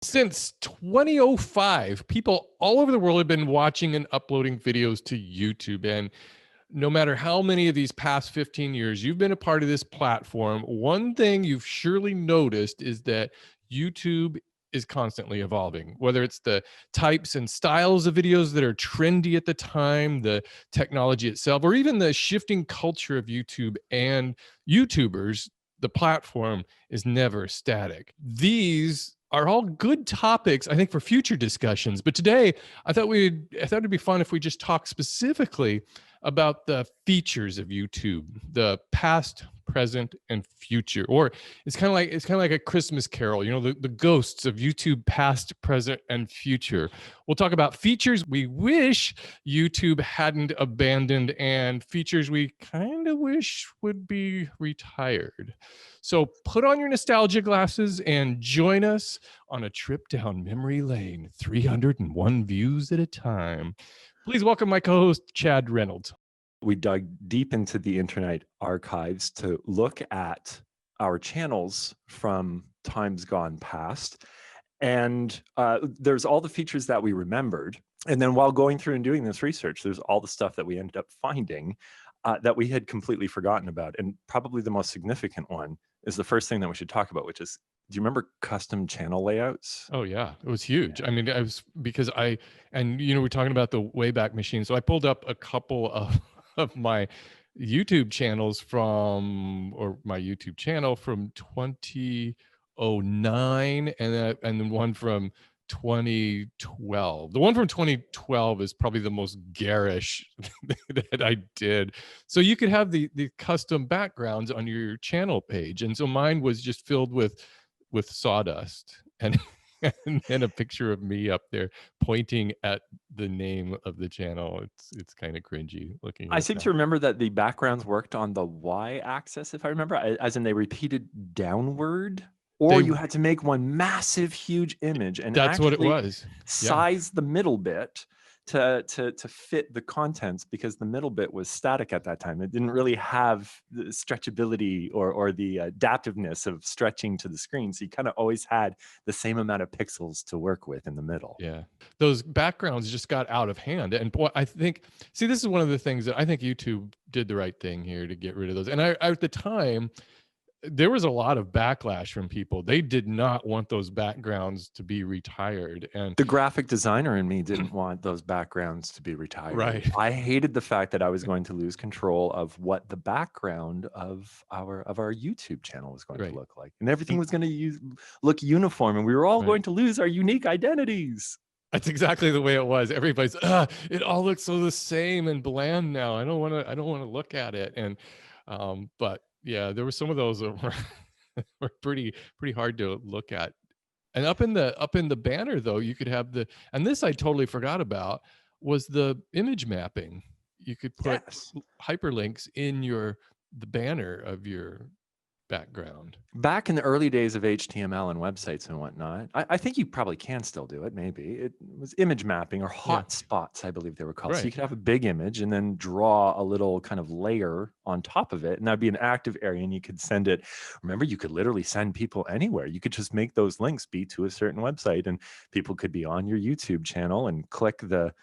Since 2005, people all over the world have been watching and uploading videos to YouTube. And no matter how many of these past 15 years you've been a part of this platform, one thing you've surely noticed is that YouTube is constantly evolving, whether it's the types and styles of videos that are trendy at the time, the technology itself, or even the shifting culture of YouTube and YouTubers. The platform is never static. These are all good topics, I think, for future discussions. But today, I thought it'd be fun if we just talk specifically about the features of YouTube, the past, present, and future. Or it's kind of like a Christmas carol, the ghosts of YouTube past, present, and future. We'll talk about features we wish YouTube hadn't abandoned and features we kind of wish would be retired. So put on your nostalgia glasses and join us on a trip down memory lane, 301 views at a time. Please welcome my co-host, Chad Reynolds. We dug deep into the internet archives to look at our channels from times gone past. And there's all the features that we remembered. And then while going through and doing this research, there's all the stuff that we ended up finding that we had completely forgotten about. And probably the most significant one is the first thing that we should talk about, which is, do you remember custom channel layouts? Oh yeah, it was huge. I mean, we're talking about the Wayback Machine. So I pulled up a couple of my YouTube channels or my YouTube channel from 2009 and then one from 2012. The one from 2012 is probably the most garish that I did. So you could have the custom backgrounds on your channel page. And so mine was just filled with sawdust and and a picture of me up there pointing at the name of the channel. It's kind of cringy looking I at seem that. to remember that the backgrounds worked on the y-axis, if I remember, as in they repeated downward, or They you had to make one massive, huge image and That's what it actually was. Yeah. size the middle bit to fit the contents, because the middle bit was static at that time. It didn't really have the stretchability or the adaptiveness of stretching to the screen. So you kind of always had the same amount of pixels to work with in the middle. Yeah. Those backgrounds just got out of hand. And boy, this is one of the things that I think YouTube did the right thing here to get rid of those. And at the time, there was a lot of backlash from people. They did not want those backgrounds to be retired. And The graphic designer in me didn't want those backgrounds to be retired. right. I hated the fact that I was going to lose control of what the background of our YouTube channel was going Right. to look like, and everything was going to look uniform, and we were all going to lose our unique identities. That's exactly the way it was. Everybody's, it all looks so the same and bland now. I don't want to look at it. And, but yeah, there were some of those that were pretty hard to look at. And up in the banner though, you could have and this I totally forgot about, was the image mapping. You could put hyperlinks in the banner of your background. Back in the early days of HTML and websites and whatnot, I think you probably can still do it. Maybe it was image mapping or hotspots, I believe they were called. So you could have a big image and then draw a little kind of layer on top of it, and that'd be an active area, and you could send it. Remember, you could literally send people anywhere. You could just make those links be to a certain website, and people could be on your YouTube channel and click the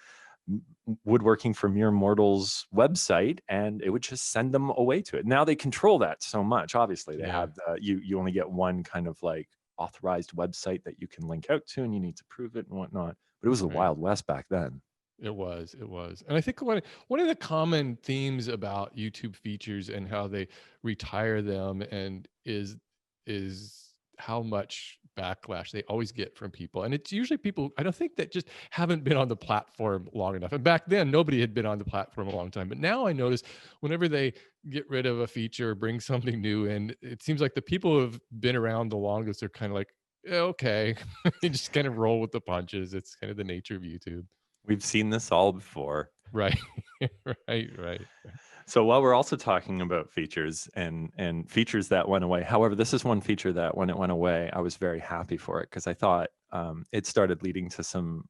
Woodworking for Mere Mortals website, and it would just send them away to it. Now they control that so much. Obviously, they have you only get one kind of like authorized website that you can link out to, and you need to prove it and whatnot. But it was the Wild West back then. It was. And I think one of the common themes about YouTube features and how they retire them and is how much backlash they always get from people. And it's usually people, I don't think, that just haven't been on the platform long enough. And back then, nobody had been on the platform a long time. But now I notice whenever they get rid of a feature, bring something new in, it seems like the people who have been around the longest are kind of like, okay, they just kind of roll with the punches. It's kind of the nature of YouTube. We've seen this all before. Right. right. So while we're also talking about features and features that went away, however, this is one feature that when it went away, I was very happy for it, because I thought it started leading to some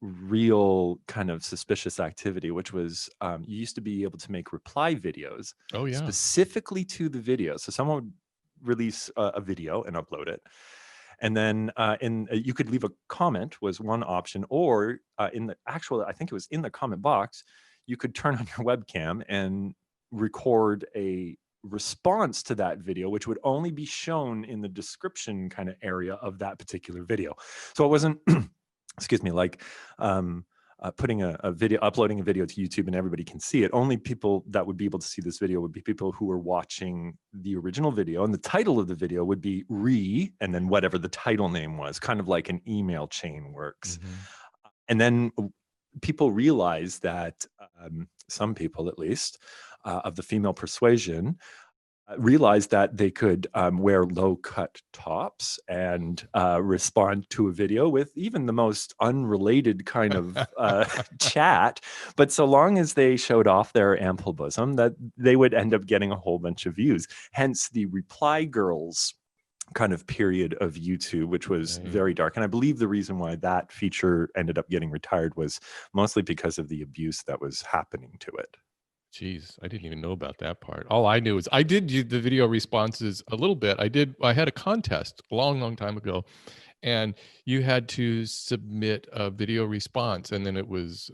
real kind of suspicious activity, which was you used to be able to make reply videos specifically to the video. So someone would release a video and upload it, And then you could leave a comment was one option, or in the actual, I think it was in the comment box, you could turn on your webcam and record a response to that video, which would only be shown in the description kind of area of that particular video. So it wasn't, excuse me, like putting a video, uploading a video to YouTube and everybody can see it. Only people that would be able to see this video would be people who were watching the original video, and the title of the video would be and then whatever the title name was, kind of like an email chain works. And then people realized that some people, at least, of the female persuasion, realized that they could wear low-cut tops and respond to a video with even the most unrelated kind of chat. But so long as they showed off their ample bosom, that they would end up getting a whole bunch of views. Hence the reply girls kind of period of YouTube, which was very dark. And I believe the reason why that feature ended up getting retired was mostly because of the abuse that was happening to it. Jeez, I didn't even know about that part. All I knew is I did do the video responses a little bit. I had a contest a long time ago, and you had to submit a video response, and then it was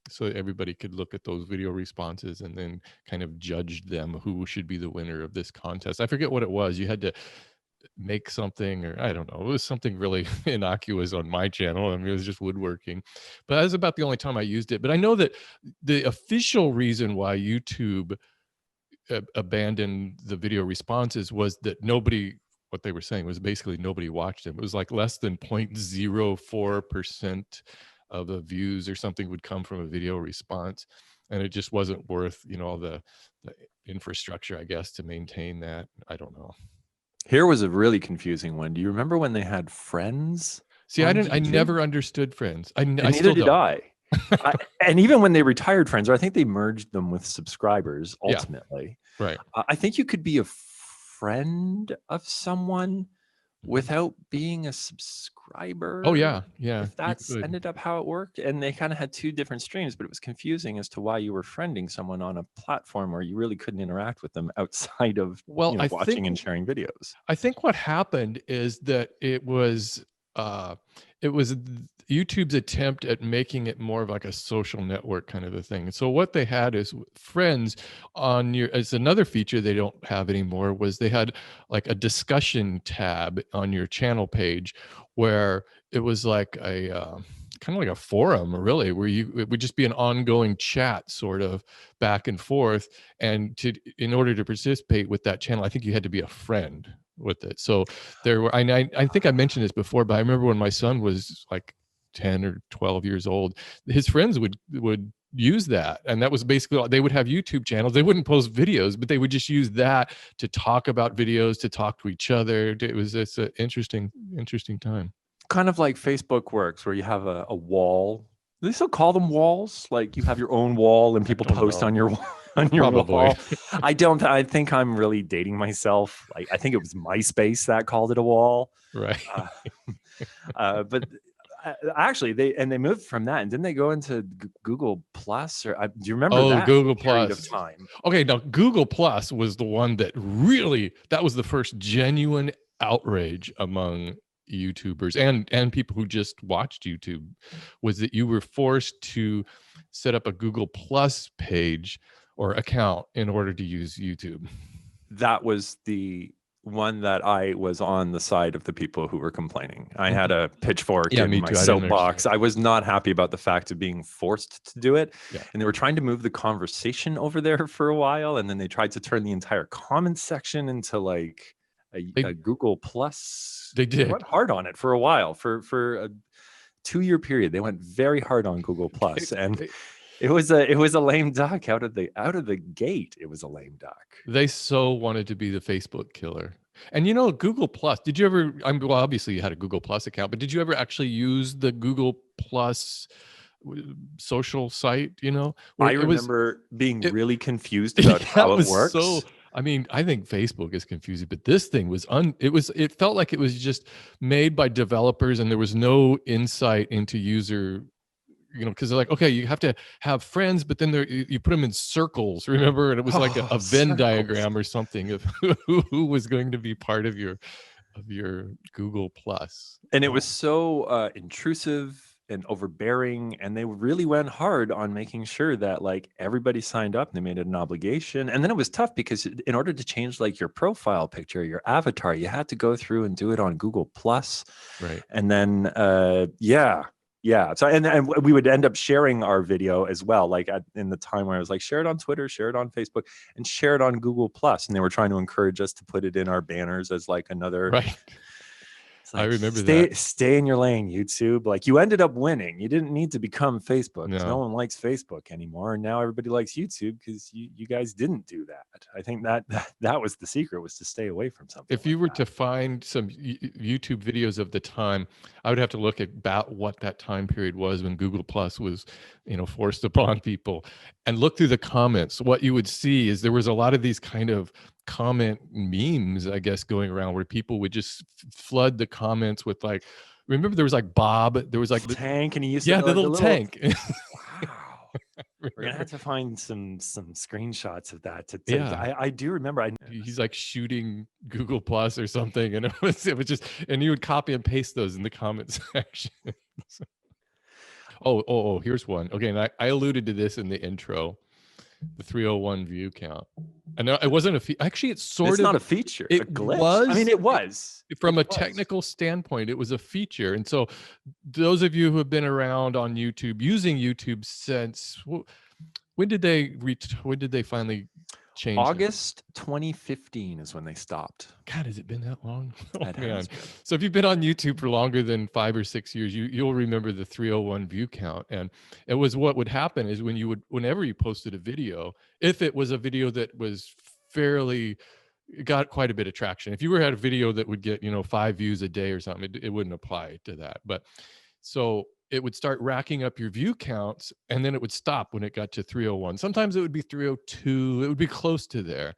so everybody could look at those video responses and then kind of judge them who should be the winner of this contest. I forget what it was. You had to make something, or I don't know, it was something really innocuous on my channel. I mean, it was just woodworking, but that was about the only time I used it. But I know that the official reason why YouTube abandoned the video responses was that what they were saying was basically nobody watched them. It was like less than 0.04% of the views or something would come from a video response, and it just wasn't worth, all the infrastructure, I guess, to maintain that. I don't know. Here was a really confusing one. Do you remember when they had Friends? See, I never understood Friends. Neither did I. And even when they retired Friends, or I think they merged them with subscribers ultimately. Yeah, right. I think you could be a friend of someone without being a subscriber. Oh yeah, yeah. If that's ended up how it worked. And they kind of had two different streams, but it was confusing as to why you were friending someone on a platform where you really couldn't interact with them outside of watching and sharing videos. I think what happened is that it was YouTube's attempt at making it more of like a social network kind of a thing. So what they had is Friends on as another feature they don't have anymore, was they had like a discussion tab on your channel page where it was like a kind of like a forum, really, where it would just be an ongoing chat sort of back and forth. And in order to participate with that channel, I think you had to be a friend with it. So there were, I think I mentioned this before, but I remember when my son was like 10 or 12 years old, his friends would use that, and that was basically, they would have YouTube channels. They wouldn't post videos, but they would just use that to talk about videos, to talk to each other. It's an interesting time. Kind of like Facebook works, where you have a wall. Do they still call them walls? Like you have your own wall and people post on your wall. I think I'm really dating myself. Like I think it was MySpace that called it a wall. Right. But actually they moved from that, and didn't they go into Google Plus, or do you remember that Google period Plus of time? Okay, now Google Plus was the one that was the first genuine outrage among YouTubers and people who just watched YouTube, was that you were forced to set up a Google Plus page or account in order to use YouTube. That was the one that I was on the side of the people who were complaining. I had a pitchfork in my soapbox. I was not happy about the fact of being forced to do it. Yeah. And they were trying to move the conversation over there for a while, and then they tried to turn the entire comment section into like a Google Plus. They went hard on it for a while. For a 2-year period, they went very hard on Google Plus, and it was a lame duck out of the gate. It was a lame duck. They so wanted to be the Facebook killer. And Google Plus, did you ever, well, obviously you had a Google Plus account, but did you ever actually use the Google Plus social site? I remember being really confused about how it works. I think Facebook is confusing, but this thing was it felt like it was just made by developers, and there was no insight into user, because they're like, okay, you have to have friends, but then you put them in circles, remember? And it was like a Venn diagram or something of who was going to be part of your of your Google Plus. And it was so intrusive and overbearing, and they really went hard on making sure that like everybody signed up and they made it an obligation. And then it was tough because in order to change like your profile picture, your avatar, you had to go through and do it on Google Plus. Right. And then yeah. So and we would end up sharing our video as well, like in the time where I was like, share it on Twitter, share it on Facebook, and share it on Google Plus. And they were trying to encourage us to put it in our banners as like another. Right. Like, I remember that. that. Stay in your lane, YouTube. Like you ended up winning. You didn't need to become Facebook because No. no one likes Facebook anymore. And now everybody likes YouTube because you guys didn't do that. I think that was the secret, was to stay away from something. If you were to find some YouTube videos of the time, I would have to look at about what that time period was when Google Plus was, forced upon people, and look through the comments. What you would see is there was a lot of these kind of comment memes, I guess, going around where people would just flood the comments with like, remember there was like Bob, there was like the tank, and he used the little little tank. Wow. We're gonna have to find some screenshots of that. I do remember. He's like shooting Google Plus or something, and it was just, and you would copy and paste those in the comment section. Oh, here's one. Okay, and I alluded to this in the intro, the 301 view count. And it wasn't actually, it's not a feature. It a glitch. was. I mean, it was. From a technical standpoint, it was a feature. And so those of you who have been around on YouTube, using YouTube since, when did they finally change? August 2015 is when they stopped. God, has it been that long? Oh, man. So if you've been on YouTube for longer than 5 or 6 years, you'll remember the 301 view count. And it was, what would happen is whenever you posted a video, if it was a video that was got quite a bit of traction. If you had a video that would get 5 views a day or something, it wouldn't apply to that. But so it would start racking up your view counts, and then it would stop when it got to 301. Sometimes it would be 302. It would be close to there.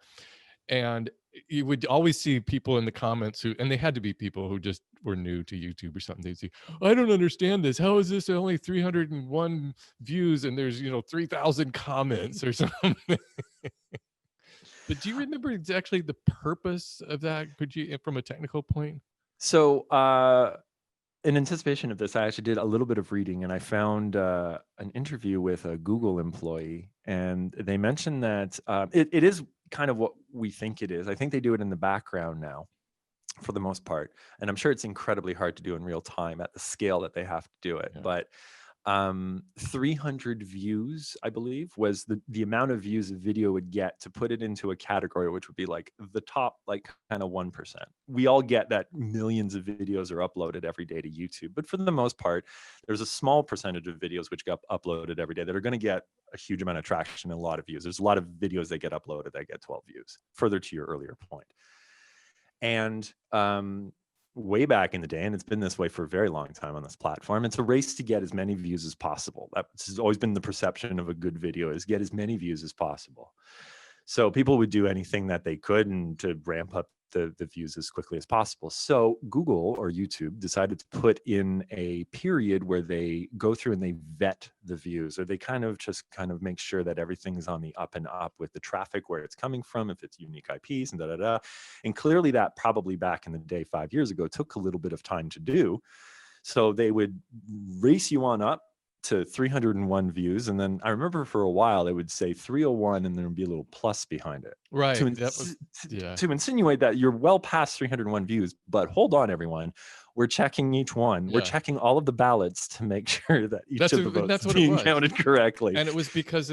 And you would always see people in the comments and they had to be people who just were new to YouTube or something. They'd say, I don't understand this. How is this only 301 views and there's 3,000 comments or something? But do you remember exactly the purpose of that? Could you, from a technical point? So in anticipation of this, I actually did a little bit of reading, and I found an interview with a Google employee, and they mentioned that it is kind of what we think it is. I think they do it in the background now, for the most part, and I'm sure it's incredibly hard to do in real time at the scale that they have to do it. Yeah. But 300 views, I believe, was the amount of views a video would get to put it into a category, which would be like the top, like kind of 1%. We all get that millions of videos are uploaded every day to YouTube, but for the most part, there's a small percentage of videos which get uploaded every day that are going to get a huge amount of traction and a lot of views. There's a lot of videos that get uploaded that get 12 views, further to your earlier point. And way back in the day, and it's been this way for a very long time on this platform, it's a race to get as many views as possible. That's always been the perception of a good video, is get as many views as possible. So people would do anything that they could and to ramp up the views as quickly as possible. So Google or YouTube decided to put in a period where they go through and they vet the views, or they kind of make sure that everything's on the up and up with the traffic, where it's coming from, if it's unique IPs and da-da-da. And clearly that probably back in the day, 5 years ago, took a little bit of time to do. So they would race you on up to 301 views, and then I remember for a while they would say 301 and there would be a little plus behind it, right, to insinuate that you're well past 301 views. But hold on, everyone, we're checking each one. We're checking all of the ballots to make sure that each of the votes is being counted correctly. And it was because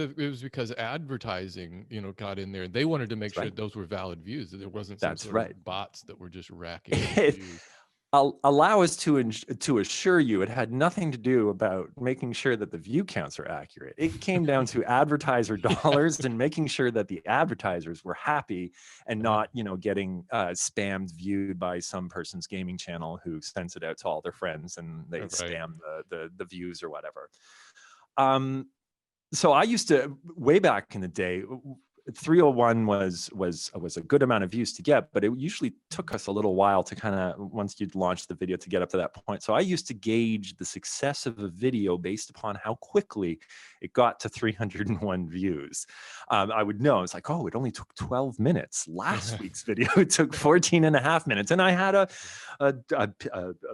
advertising got in there, and they wanted to make sure that those were valid views, that there wasn't some sort of bots that were just racking views. Allow us to assure you, it had nothing to do about making sure that the view counts are accurate. It came down to advertiser dollars and making sure that the advertisers were happy and not, getting spammed, viewed by some person's gaming channel who sends it out to all their friends and they spam the views or whatever. So I used to, way back in the day, 301 was a good amount of views to get, but it usually took us a little while to kind of, once you'd launched the video, to get up to that point. So I used to gauge the success of a video based upon how quickly it got to 301 views. I would know, it's like, oh, it only took 12 minutes. Last week's video, it took 14 and a half minutes. And I had a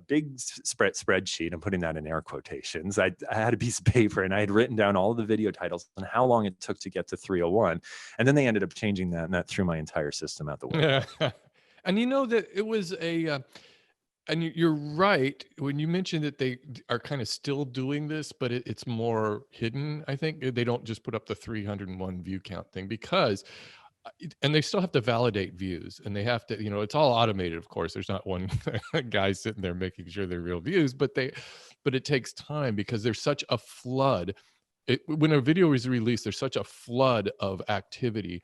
big spreadsheet. I'm putting that in air quotations. I had a piece of paper and I had written down all of the video titles and how long it took to get to 301. And then they ended up changing that, and that threw my entire system out the window. And you know that it was and you're right when you mentioned that they are kind of still doing this, but it's more hidden. I think they don't just put up the 301 view count thing because, and they still have to validate views, and they have to, it's all automated. Of course, there's not one guy sitting there making sure they're real views, but it takes time because there's such a flood. When a video is released, there's such a flood of activity,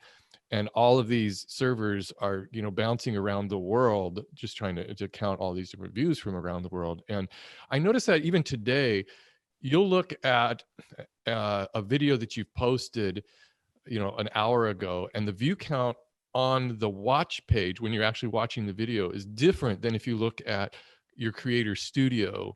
and all of these servers are, bouncing around the world, just trying to count all these different views from around the world. And I noticed that even today, you'll look at a video that you've posted, an hour ago, and the view count on the watch page when you're actually watching the video is different than if you look at your Creator Studio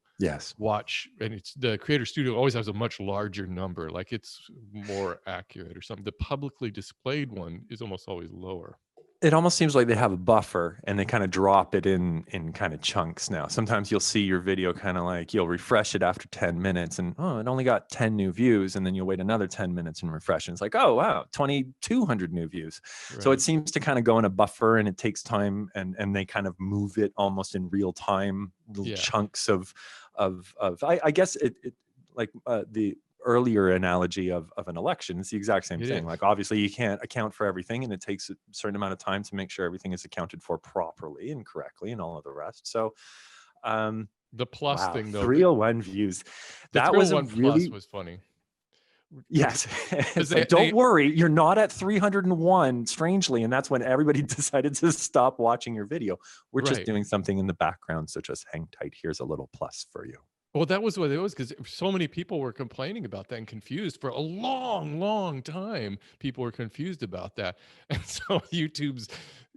watch, and it's the Creator Studio always has a much larger number, like it's more accurate or something. The publicly displayed one is almost always lower. It almost seems like they have a buffer and they kind of drop it in kind of chunks now. Sometimes you'll see your video kind of like, you'll refresh it after 10 minutes and, oh, it only got 10 new views. And then you'll wait another 10 minutes and refresh. And it's like, oh, wow, 2,200 new views. Right. So it seems to kind of go in a buffer, and it takes time, and they kind of move it almost in real time, little chunks of I guess it like the earlier analogy of an election. It's the exact same thing. Like, obviously you can't account for everything, and it takes a certain amount of time to make sure everything is accounted for properly and correctly and all of the rest. So the plus thing though, 301 views, that was really was funny. Yes. Like, don't worry, you're not at 301, strangely, and that's when everybody decided to stop watching your video. We're just doing something in the background, so just hang tight. Here's a little plus for you. Well, that was what it was, because so many people were complaining about that and confused for a long, long time. People were confused about that. And so YouTube's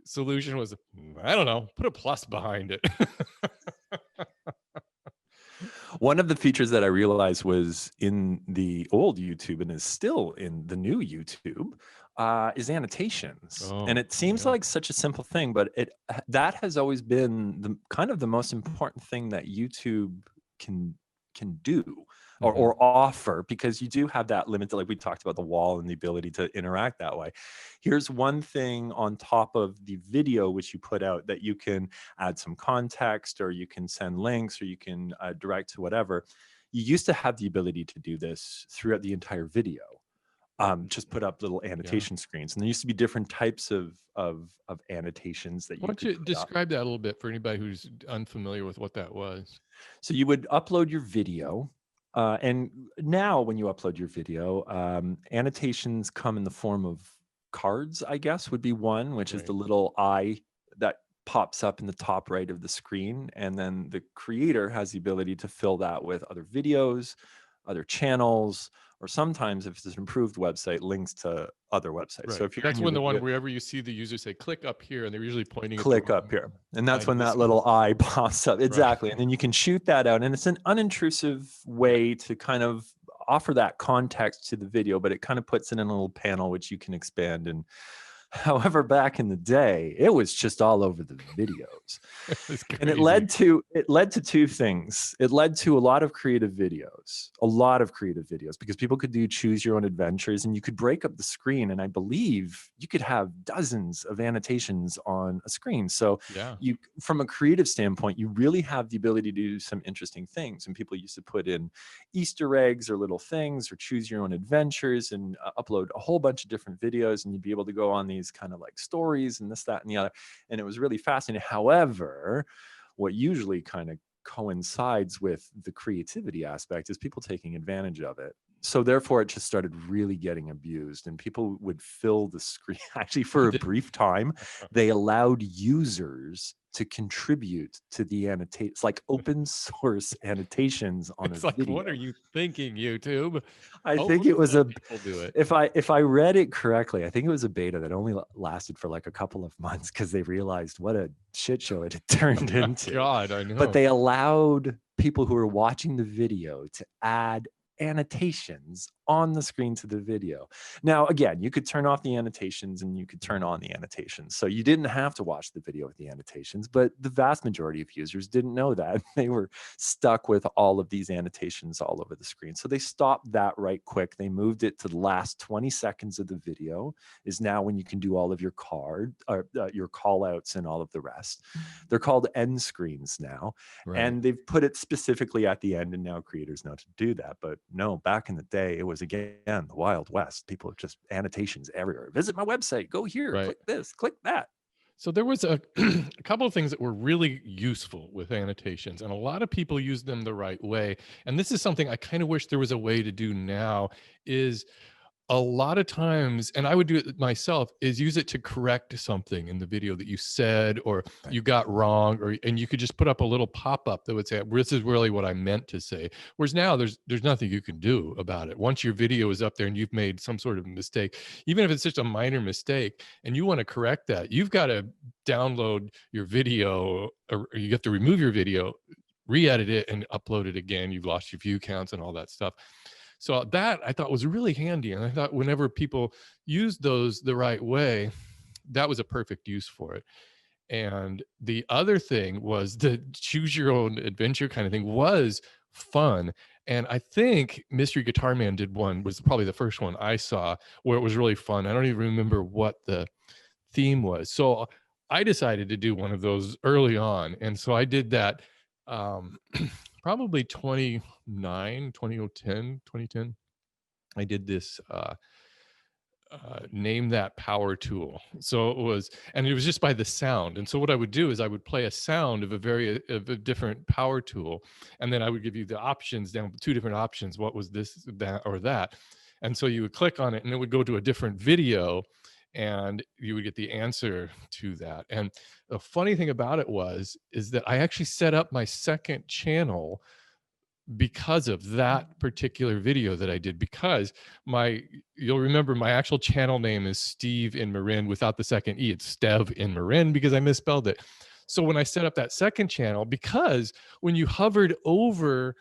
solution was, I don't know, put a plus behind it. One of the features that I realized was in the old YouTube and is still in the new YouTube is annotations. And it seems like such a simple thing, but that has always been the kind of the most important thing that YouTube can do or offer, because you do have that limit, like we talked about the wall and the ability to interact that way. Here's one thing on top of the video which you put out, that you can add some context, or you can send links, or you can direct to whatever. You used to have the ability to do this throughout the entire video. Just put up little annotation screens, and there used to be different types of annotations that you. Why don't you describe that a little bit for anybody who's unfamiliar with what that was? So you would upload your video, and now when you upload your video, annotations come in the form of cards, I guess would be one, which is the little eye that pops up in the top right of the screen, and then the creator has the ability to fill that with other videos, other channels, or sometimes, if it's an improved website, links to other websites. So if you're that's when the one wherever you see the user say click up here, and they're usually pointing click up here, and that's when that little eye pops up. Exactly. And then you can shoot that out, and it's an unintrusive way to kind of offer that context to the video, but it kind of puts it in a little panel which you can expand. And however, back in the day, it was just all over the videos. And it led to two things. It led to a lot of creative videos, because people could do choose your own adventures, and you could break up the screen. And I believe you could have dozens of annotations on a screen. So you, from a creative standpoint, you really have the ability to do some interesting things. And people used to put in Easter eggs or little things, or choose your own adventures, and upload a whole bunch of different videos, and you'd be able to go on these kind of like stories and this, that, and the other. And it was really fascinating. However, what usually kind of coincides with the creativity aspect is people taking advantage of it. So therefore it just started really getting abused, and people would fill the screen. Actually, for a brief time, they allowed users to contribute to the annotations, like open source annotations on It's a like, video. what are you thinking, YouTube? I Oh, think it was people do it. if I read it correctly, I think it was a beta that only lasted for like a couple of months because they realized what a shit show it had turned into. God, I But know. they allowed people who were watching the video to add annotations on the screen to the video. Now, again, you could turn off the annotations and you could turn on the annotations. So you didn't have to watch the video with the annotations, but the vast majority of users didn't know that. They were stuck with all of these annotations all over the screen. So they stopped that right quick. They moved it to the last 20 seconds of the video is now when you can do all of your your call outs and all of the rest. They're called end screens now. Right. And they've put it specifically at the end, and now creators know to do that. But no, back in the day, it was again the Wild West. People just annotations everywhere. Visit my website, go here, click this, click that. So there was a, a couple of things that were really useful with annotations, and a lot of people use them the right way. And this is something I kind of wish there was a way to do now, is a lot of times, and I would do it myself, is use it to correct something in the video that you said or you got wrong, and you could just put up a little pop-up that would say, this is really what I meant to say. Whereas now there's nothing you can do about it. Once your video is up there and you've made some sort of mistake, even if it's just a minor mistake and you want to correct that, you've got to download your video, or you have to remove your video, re-edit it, and upload it again. You've lost your view counts and all that stuff. So that I thought was really handy. And I thought whenever people used those the right way, that was a perfect use for it. And the other thing was the choose your own adventure kind of thing was fun. And I think Mystery Guitar Man did one, was probably the first one I saw where it was really fun. I don't even remember what the theme was. So I decided to do one of those early on. And so I did that probably 2010. I did this name that power tool. So it was just by the sound. And so what I would do is I would play a sound of a different power tool, and then I would give you the options down, two different options. What was this, that, or that? And so you would click on it and it would go to a different video and you would get the answer to that. And the funny thing about it is that I actually set up my second channel because of that particular video that I did, because you'll remember my actual channel name is Steve in Marin without the second E. It's Stev in Marin because I misspelled it. So when I set up that second channel, because when you hovered over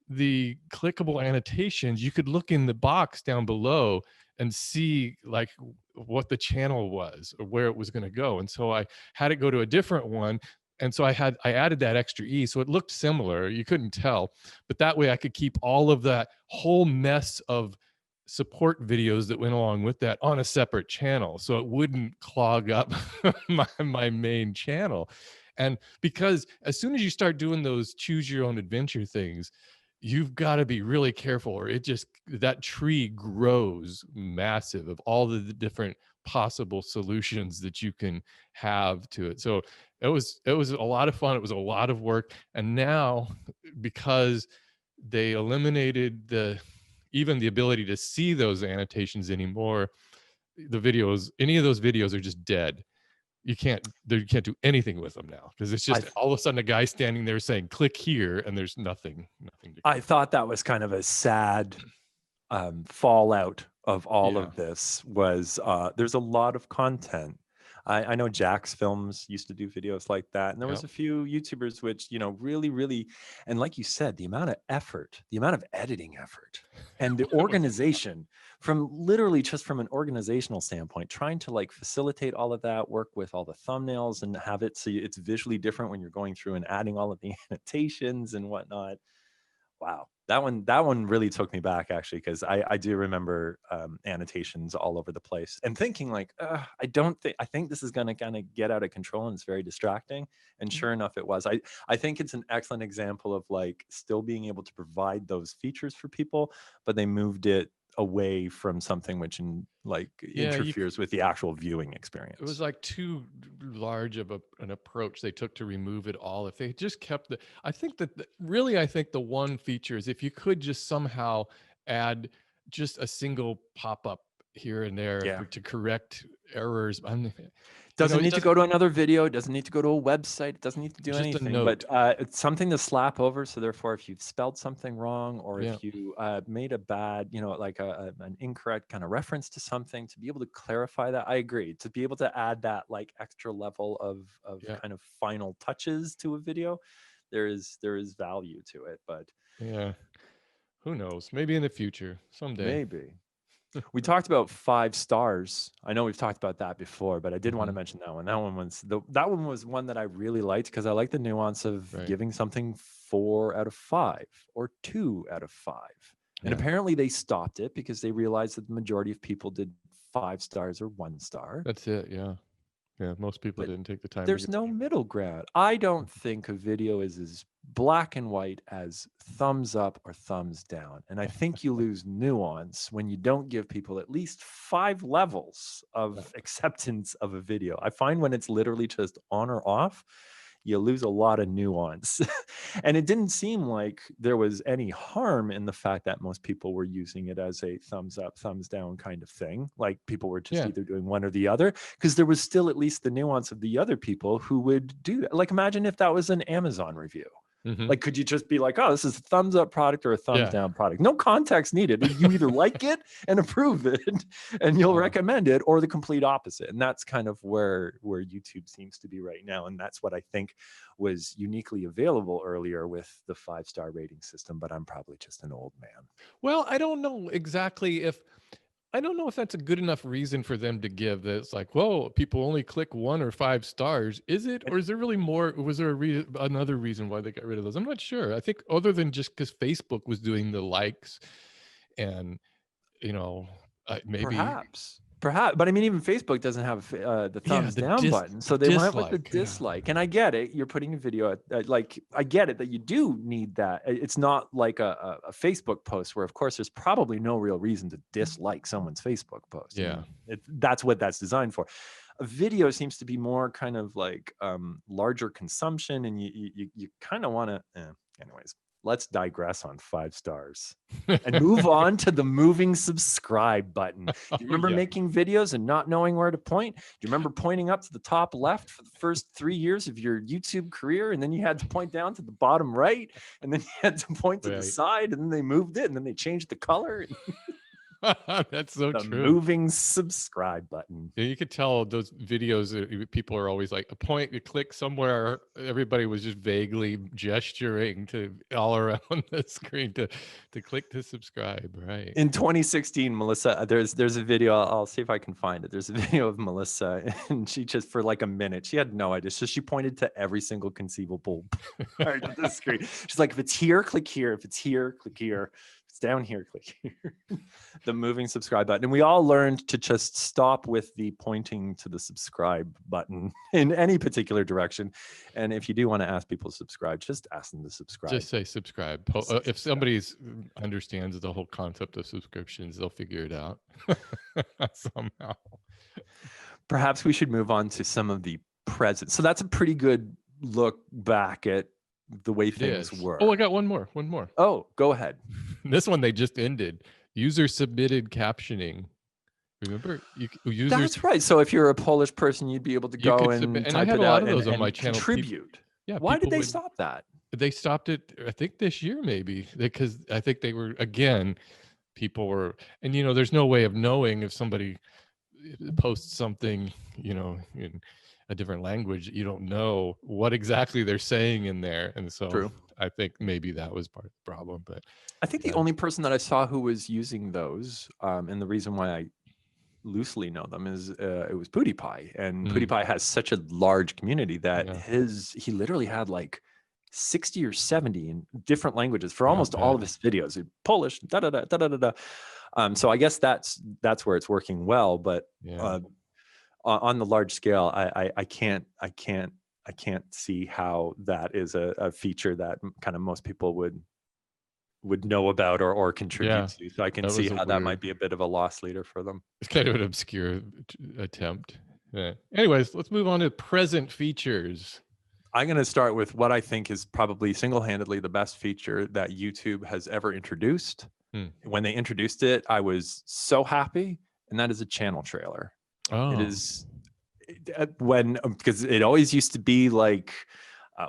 the clickable annotations, you could look in the box down below and see like what the channel was or where it was going to go. And so I had it go to a different one. And so I added that extra E. So it looked similar. You couldn't tell, but that way I could keep all of that whole mess of support videos that went along with that on a separate channel. So it wouldn't clog up my main channel. And because as soon as you start doing those choose your own adventure things, you've got to be really careful, or that tree grows massive of all the different possible solutions that you can have to it. So it was a lot of fun. It was a lot of work. And now, because they eliminated even the ability to see those annotations anymore, any of those videos are just dead. You can't do anything with them now, because it's just all of a sudden a guy standing there saying click here and there's nothing to I thought that was kind of a sad fallout of all of this was there's a lot of content. I know Jack's Films used to do videos like that, and there was a few YouTubers which, really, and like you said, the amount of effort, the amount of editing effort, and the organization from literally just from an organizational standpoint, trying to like facilitate all of that, work with all the thumbnails and have it so it's visually different when you're going through and adding all of the annotations and whatnot. Wow, that one really took me back, actually, because I do remember annotations all over the place and thinking like, I think this is going to kind of get out of control and it's very distracting. And sure enough, it was. I think it's an excellent example of like still being able to provide those features for people, but they moved it away from something which interferes with the actual viewing experience. It was like too large of an approach they took to remove it all. If they just kept I think the one feature is if you could just somehow add just a single pop-up here and there Yeah. to correct errors. Doesn't need to just go to another video. It doesn't need to go to a website. It doesn't need to do a anything, but note. it's something to slap over. So therefore, if you've spelled something wrong, or Yeah. if you made a bad, like an incorrect kind of reference to something, to be able to clarify that, I agree. To be able to add that like extra level of Yeah. kind of final touches to a video, there is value to it. But Yeah. Who knows? Maybe in the future, someday. maybe. We talked about 5 stars. I know we've talked about that before, but I did want to mention that one. That one was one that I really liked, because I like the nuance of Right. giving something 4 out of 5 or 2 out of 5. And Yeah. apparently they stopped it because they realized that the majority of people did 5 stars or 1 star. That's it. Yeah. Yeah. Most people But didn't take the time to there's get. no middle ground. I don't think a video is as black and white as thumbs up or thumbs down. And I think you lose nuance when you don't give people at least 5 levels of acceptance of a video. I find when it's literally just on or off, you lose a lot of nuance. And it didn't seem like there was any harm in the fact that most people were using it as a thumbs up, thumbs down kind of thing. Like people were just either doing one or the other, because there was still at least the nuance of the other people who would do that. Like imagine if that was an Amazon review. Like, could you just be like, oh, this is a thumbs up product or a thumbs down product? No context needed. You either like it and approve it and you'll recommend it, or the complete opposite. And that's kind of where YouTube seems to be right now. And that's what I think was uniquely available earlier with the 5-star rating system. But I'm probably just an old man. Well, I don't know exactly if that's a good enough reason for them to give, that it's like, well, people only click 1 or 5 stars. Is it? Or is there really more? Was there another reason why they got rid of those? I'm not sure. I think other than just because Facebook was doing the likes and, maybe. Perhaps. But I mean, even Facebook doesn't have the thumbs down button. So they went with the dislike. And I get it. You're putting a video like, I get it that you do need that. It's not like a Facebook post where, of course, there's probably no real reason to dislike someone's Facebook post. Yeah. That's what that's designed for. A video seems to be more kind of like larger consumption, and you kind of want to, anyways. Let's digress on 5 stars and move on to the moving subscribe button. Do you remember making videos and not knowing where to point? Do you remember pointing up to the top left for the first 3 years of your YouTube career? And then you had to point down to the bottom right, and then you had to point to the side, and then they moved it, and then they changed the color. That's so the true. Moving subscribe button. Yeah, you could tell those videos, people are always like, a point, you click somewhere, everybody was just vaguely gesturing to all around the screen to click to subscribe, right? In 2016, Melissa, there's a video, I'll see if I can find it. There's a video of Melissa, and she just, for like a minute, she had no idea. So she pointed to every single conceivable part of the screen. She's like, if it's here, click here. If it's here, click here. It's down here, click here. The moving subscribe button. And we all learned to just stop with the pointing to the subscribe button in any particular direction. And if you do want to ask people to subscribe, just ask them to subscribe. Just say subscribe. If somebody understands the whole concept of subscriptions, they'll figure it out somehow. Perhaps we should move on to some of the present. So that's a pretty good look back at the way things were. Oh, I got one more. Oh, go ahead. This one they just ended. User submitted captioning. Remember? That's right. So if you're a Polish person, you'd be able to go and type it out and contribute. Yeah. Why did they stop that? They stopped it, I think, this year, maybe, because I think they were, again, people were, and there's no way of knowing if somebody posts something, in a different language, you don't know what exactly they're saying in there. And so True. I think maybe that was part of the problem. But I think the only person that I saw who was using those, and the reason why I loosely know them, is it was PewDiePie. And PewDiePie has such a large community that he literally had like 60 or 70 in different languages for almost all of his videos. Polish, so I guess that's where it's working well. But on the large scale, I can't see how that is a feature that kind of most people would know about or contribute to. So I can see how that might be a bit of a loss leader for them. It's kind of an obscure attempt. Anyways, let's move on to present features. I'm going to start with what I think is probably single-handedly the best feature that YouTube has ever introduced, When they introduced it, I was so happy, and that is a channel trailer. It Oh, is because it always used to be like,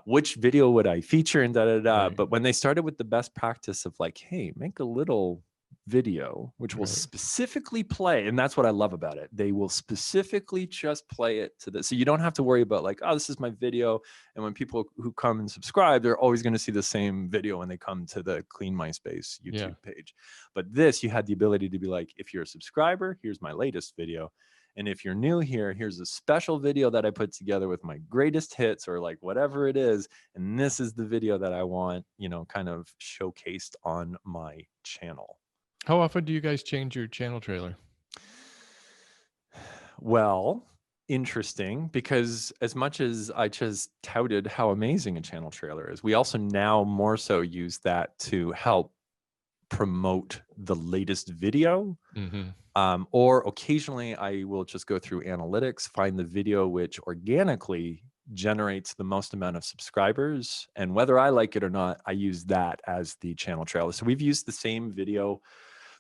which video would I feature and da da da. right, But when they started with the best practice of like, hey, make a little video which will right. specifically play, and that's what I love about it. They will specifically just play it to so you don't have to worry about like, oh, this is my video, and when people who come and subscribe, they're always going to see the same video when they come to the Clean My Space Yeah. YouTube page. But this, you had the ability to be like, if you're a subscriber, here's my latest video. And if you're new here, here's a special video that I put together with my greatest hits or like whatever it is. And this is the video that I want, kind of showcased on my channel. How often do you guys change your channel trailer? Well, interesting, because as much as I just touted how amazing a channel trailer is, we also now more so use that to help promote the latest video. Or occasionally I will just go through analytics, find the video which organically generates the most amount of subscribers. And whether I like it or not, I use that as the channel trailer. So we've used the same video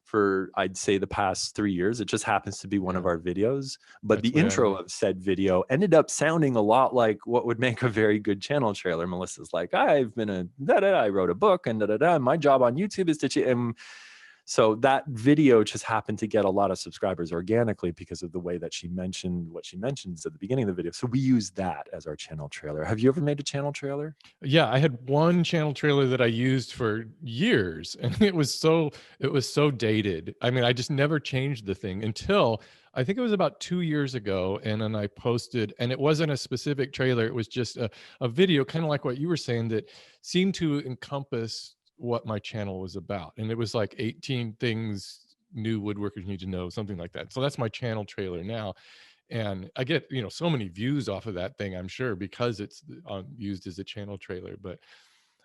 for, I'd say, the past 3 years. It just happens to be one of our videos. But That's the the way I intro am. of said video ended up sounding a lot like what would make a very good channel trailer. Melissa's like, I've been I wrote a book and my job on YouTube is to so that video just happened to get a lot of subscribers organically because of the way that she mentioned what she mentions at the beginning of the video. So we use that as our channel trailer. Have you ever made a channel trailer? Yeah, I had one channel trailer that I used for years, and it was so dated. I mean, I just never changed the thing until I think it was about 2 years ago, and then I posted, and it wasn't a specific trailer, it was just a video, kind of like what you were saying, that seemed to encompass what my channel was about. And it was like 18 things new woodworkers need to know, something like that. So that's my channel trailer now. And I get, so many views off of that thing, I'm sure, because it's used as a channel trailer. But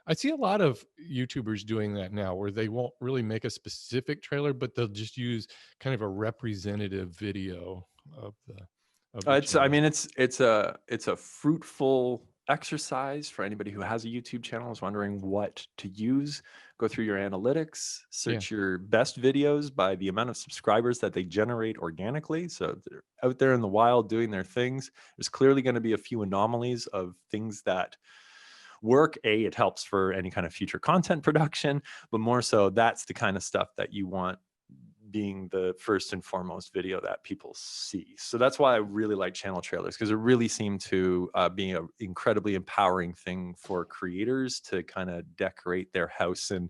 I see a lot of YouTubers doing that now, where they won't really make a specific trailer, but they'll just use kind of a representative video of the I channel. mean, it's a fruitful exercise for anybody who has a YouTube channel, is wondering what to use. Go through your analytics, Yeah, search your best videos by the amount of subscribers that they generate organically. So they're out there in the wild doing their things. There's clearly going to be a few anomalies of things that work. It helps for any kind of future content production, but more so, that's the kind of stuff that you want being the first and foremost video that people see. So that's why I really like channel trailers, because it really seemed to be an incredibly empowering thing for creators to kind of decorate their house. And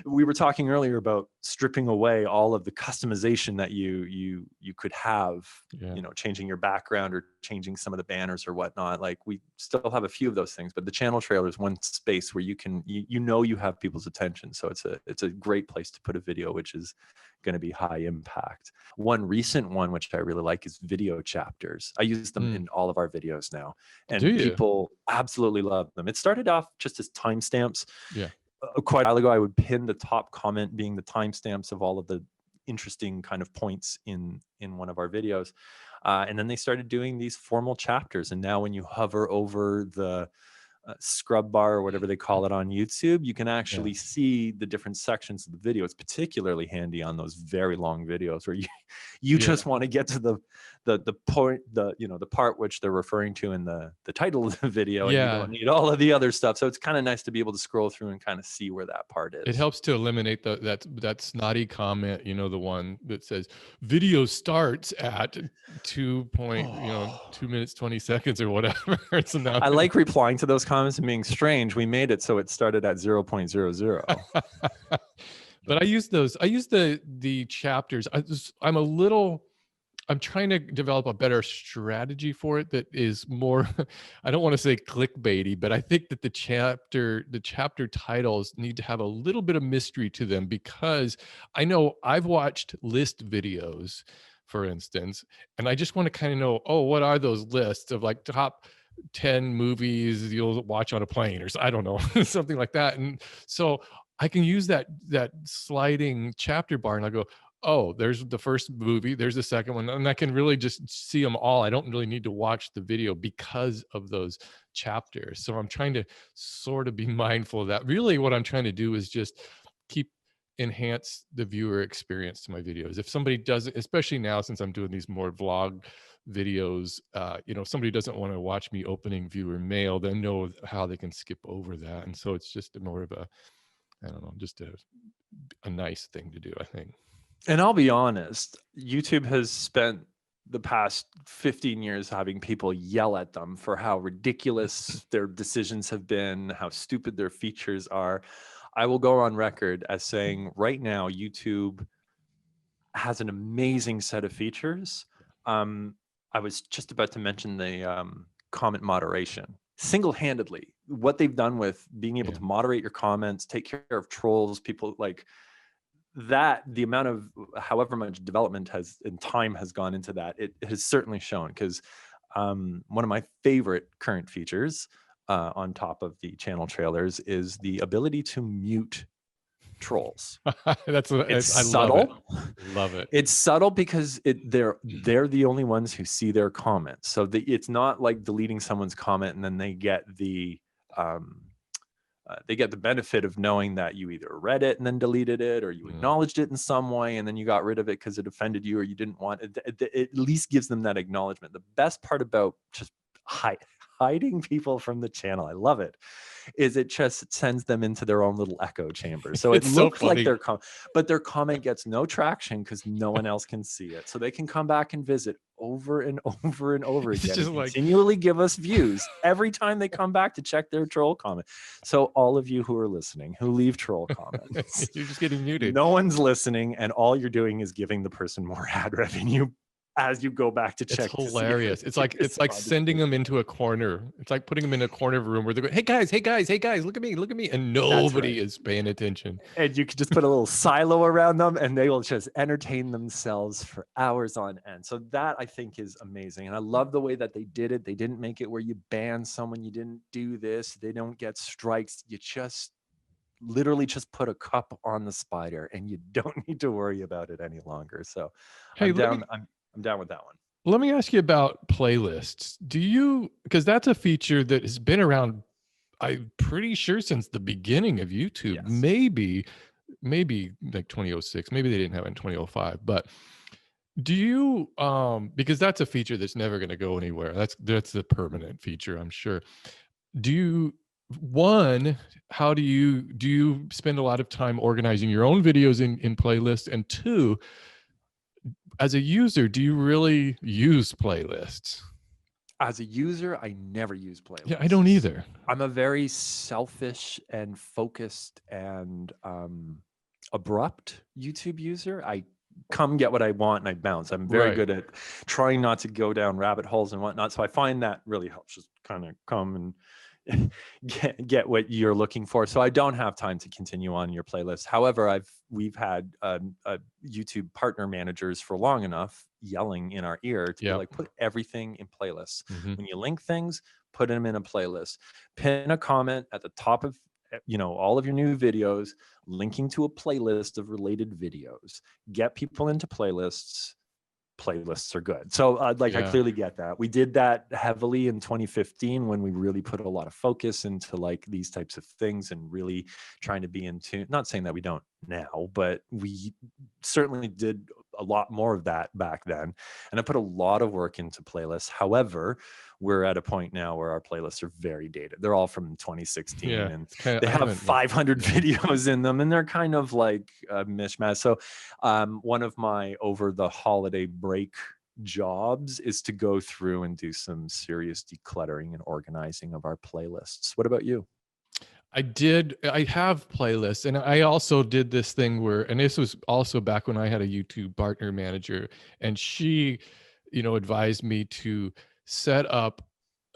we were talking earlier about stripping away all of the customization that you could have, yeah. changing your background or changing some of the banners or whatnot. Like, we still have a few of those things, but the channel trailer is one space where you can, you have people's attention. So it's a great place to put a video, which is going to be high impact. One recent one, which I really like, is video chapters. I use them in all of our videos now, Do and you? people absolutely love them. It started off just as timestamps. Yeah. Quite a while ago, I would pin the top comment being the timestamps of all of the interesting kind of points in one of our videos. And then they started doing these formal chapters. And now when you hover over the scrub bar or whatever they call it on YouTube, you can Yeah. actually see the different sections of the video. It's particularly handy on those very long videos where you Yeah. just want to get to the point, the part which they're referring to in the title of the video, and you Yeah. don't need all of the other stuff. So it's kind of nice to be able to scroll through and kind of see where that part It is. helps to eliminate that snotty comment, the one that says video starts at 2 minutes 20 seconds or whatever. So now I like replying to those comments and being strange. We made it so it started at 0.00. but I use the chapters. I'm trying to develop a better strategy for it that is more, I don't want to say clickbaity, but I think that the chapter titles need to have a little bit of mystery to them, because I know I've watched list videos, for instance, and I just want to kind of know, oh, what are those lists of like top 10 movies you'll watch on a plane, or I don't know, something like that. And so I can use that sliding chapter bar, and I go, oh, there's the first movie, there's the second one, and I can really just see them all. I don't really need to watch the video because of those chapters. So I'm trying to sort of be mindful of that. Really, what I'm trying to do is just keep enhance the viewer experience to my videos. If somebody doesn't, especially now since I'm doing these more vlog videos, if somebody doesn't want to watch me opening viewer mail, they know how they can skip over that. And so it's just more of a, I don't know, just a nice thing to do, I think. And I'll be honest, YouTube has spent the past 15 years having people yell at them for how ridiculous their decisions have been, how stupid their features are. I will go on record as saying right now, YouTube has an amazing set of features. I was just about to mention the comment moderation. Single-handedly, what they've done with being able to moderate your comments, take care of trolls, people like that, the amount of however much development has and time has gone into that, it has certainly shown. Because one of my favorite current features on top of the channel trailers is the ability to mute trolls. It's subtle. Love it. It's subtle because they're the only ones who see their comments. So it's not like deleting someone's comment and then they get the benefit of knowing that you either read it and then deleted it, or you acknowledged it in some way and then you got rid of it because it offended you or you didn't want it. It at least gives them that acknowledgement. The best part about just hiding people from the channel, I love it, is it just sends them into their own little echo chamber. So it looks like but their comment gets no traction because no one else can see it. So they can come back and visit over and over and over again and continually give us views every time they come back to check their troll comment. So all of you who are listening, who leave troll comments, you're just getting muted. No one's listening, and all you're doing is giving the person more ad revenue as you go back to check. It's hilarious. It's like sending them into a corner. It's like putting them in a corner of a room where they're going, hey guys, look at me. And nobody is paying attention. And you could just put a little silo around them and they will just entertain themselves for hours on end. So that I think is amazing. And I love the way that they did it. They didn't make it where you ban someone. You didn't do this. They don't get strikes. You just literally just put a cup on the spider and you don't need to worry about it any longer. So hey, I'm down with that one. Let me ask you about playlists. Because that's a feature that has been around, I'm pretty sure, since the beginning of YouTube. Yes. Maybe like 2006. Maybe they didn't have it in 2005. But do you, because that's a feature that's never going to go anywhere. That's the permanent feature, I'm sure. How do you spend a lot of time organizing your own videos in playlists? And two, as a user, do you really use playlists? As a user, I never use playlists. Yeah, I don't either. I'm a very selfish and focused and abrupt YouTube user. I come get what I want and I bounce. I'm very good at trying not to go down rabbit holes and whatnot. So I find that really helps, just kind of come and get what you're looking for. So I don't have time to continue on your playlist. However, we've had YouTube partner managers for long enough yelling in our ear to be like, put everything in playlists. When you link things, put them in a playlist. Pin a comment at the top of all of your new videos, linking to a playlist of related videos. Get people into playlists. Playlists are good. So I clearly get that. We did that heavily in 2015 when we really put a lot of focus into like these types of things and really trying to be in tune. Not saying that we don't now, but we certainly did a lot more of that back then. And I put a lot of work into playlists. However, we're at a point now where our playlists are very dated. They're all from 2016 and they have 500 videos in them and they're kind of like a mishmash. So one of my over the holiday break jobs is to go through and do some serious decluttering and organizing of our playlists. What about you? I have playlists, and I also did this thing and this was also back when I had a YouTube partner manager, and she, advised me to set up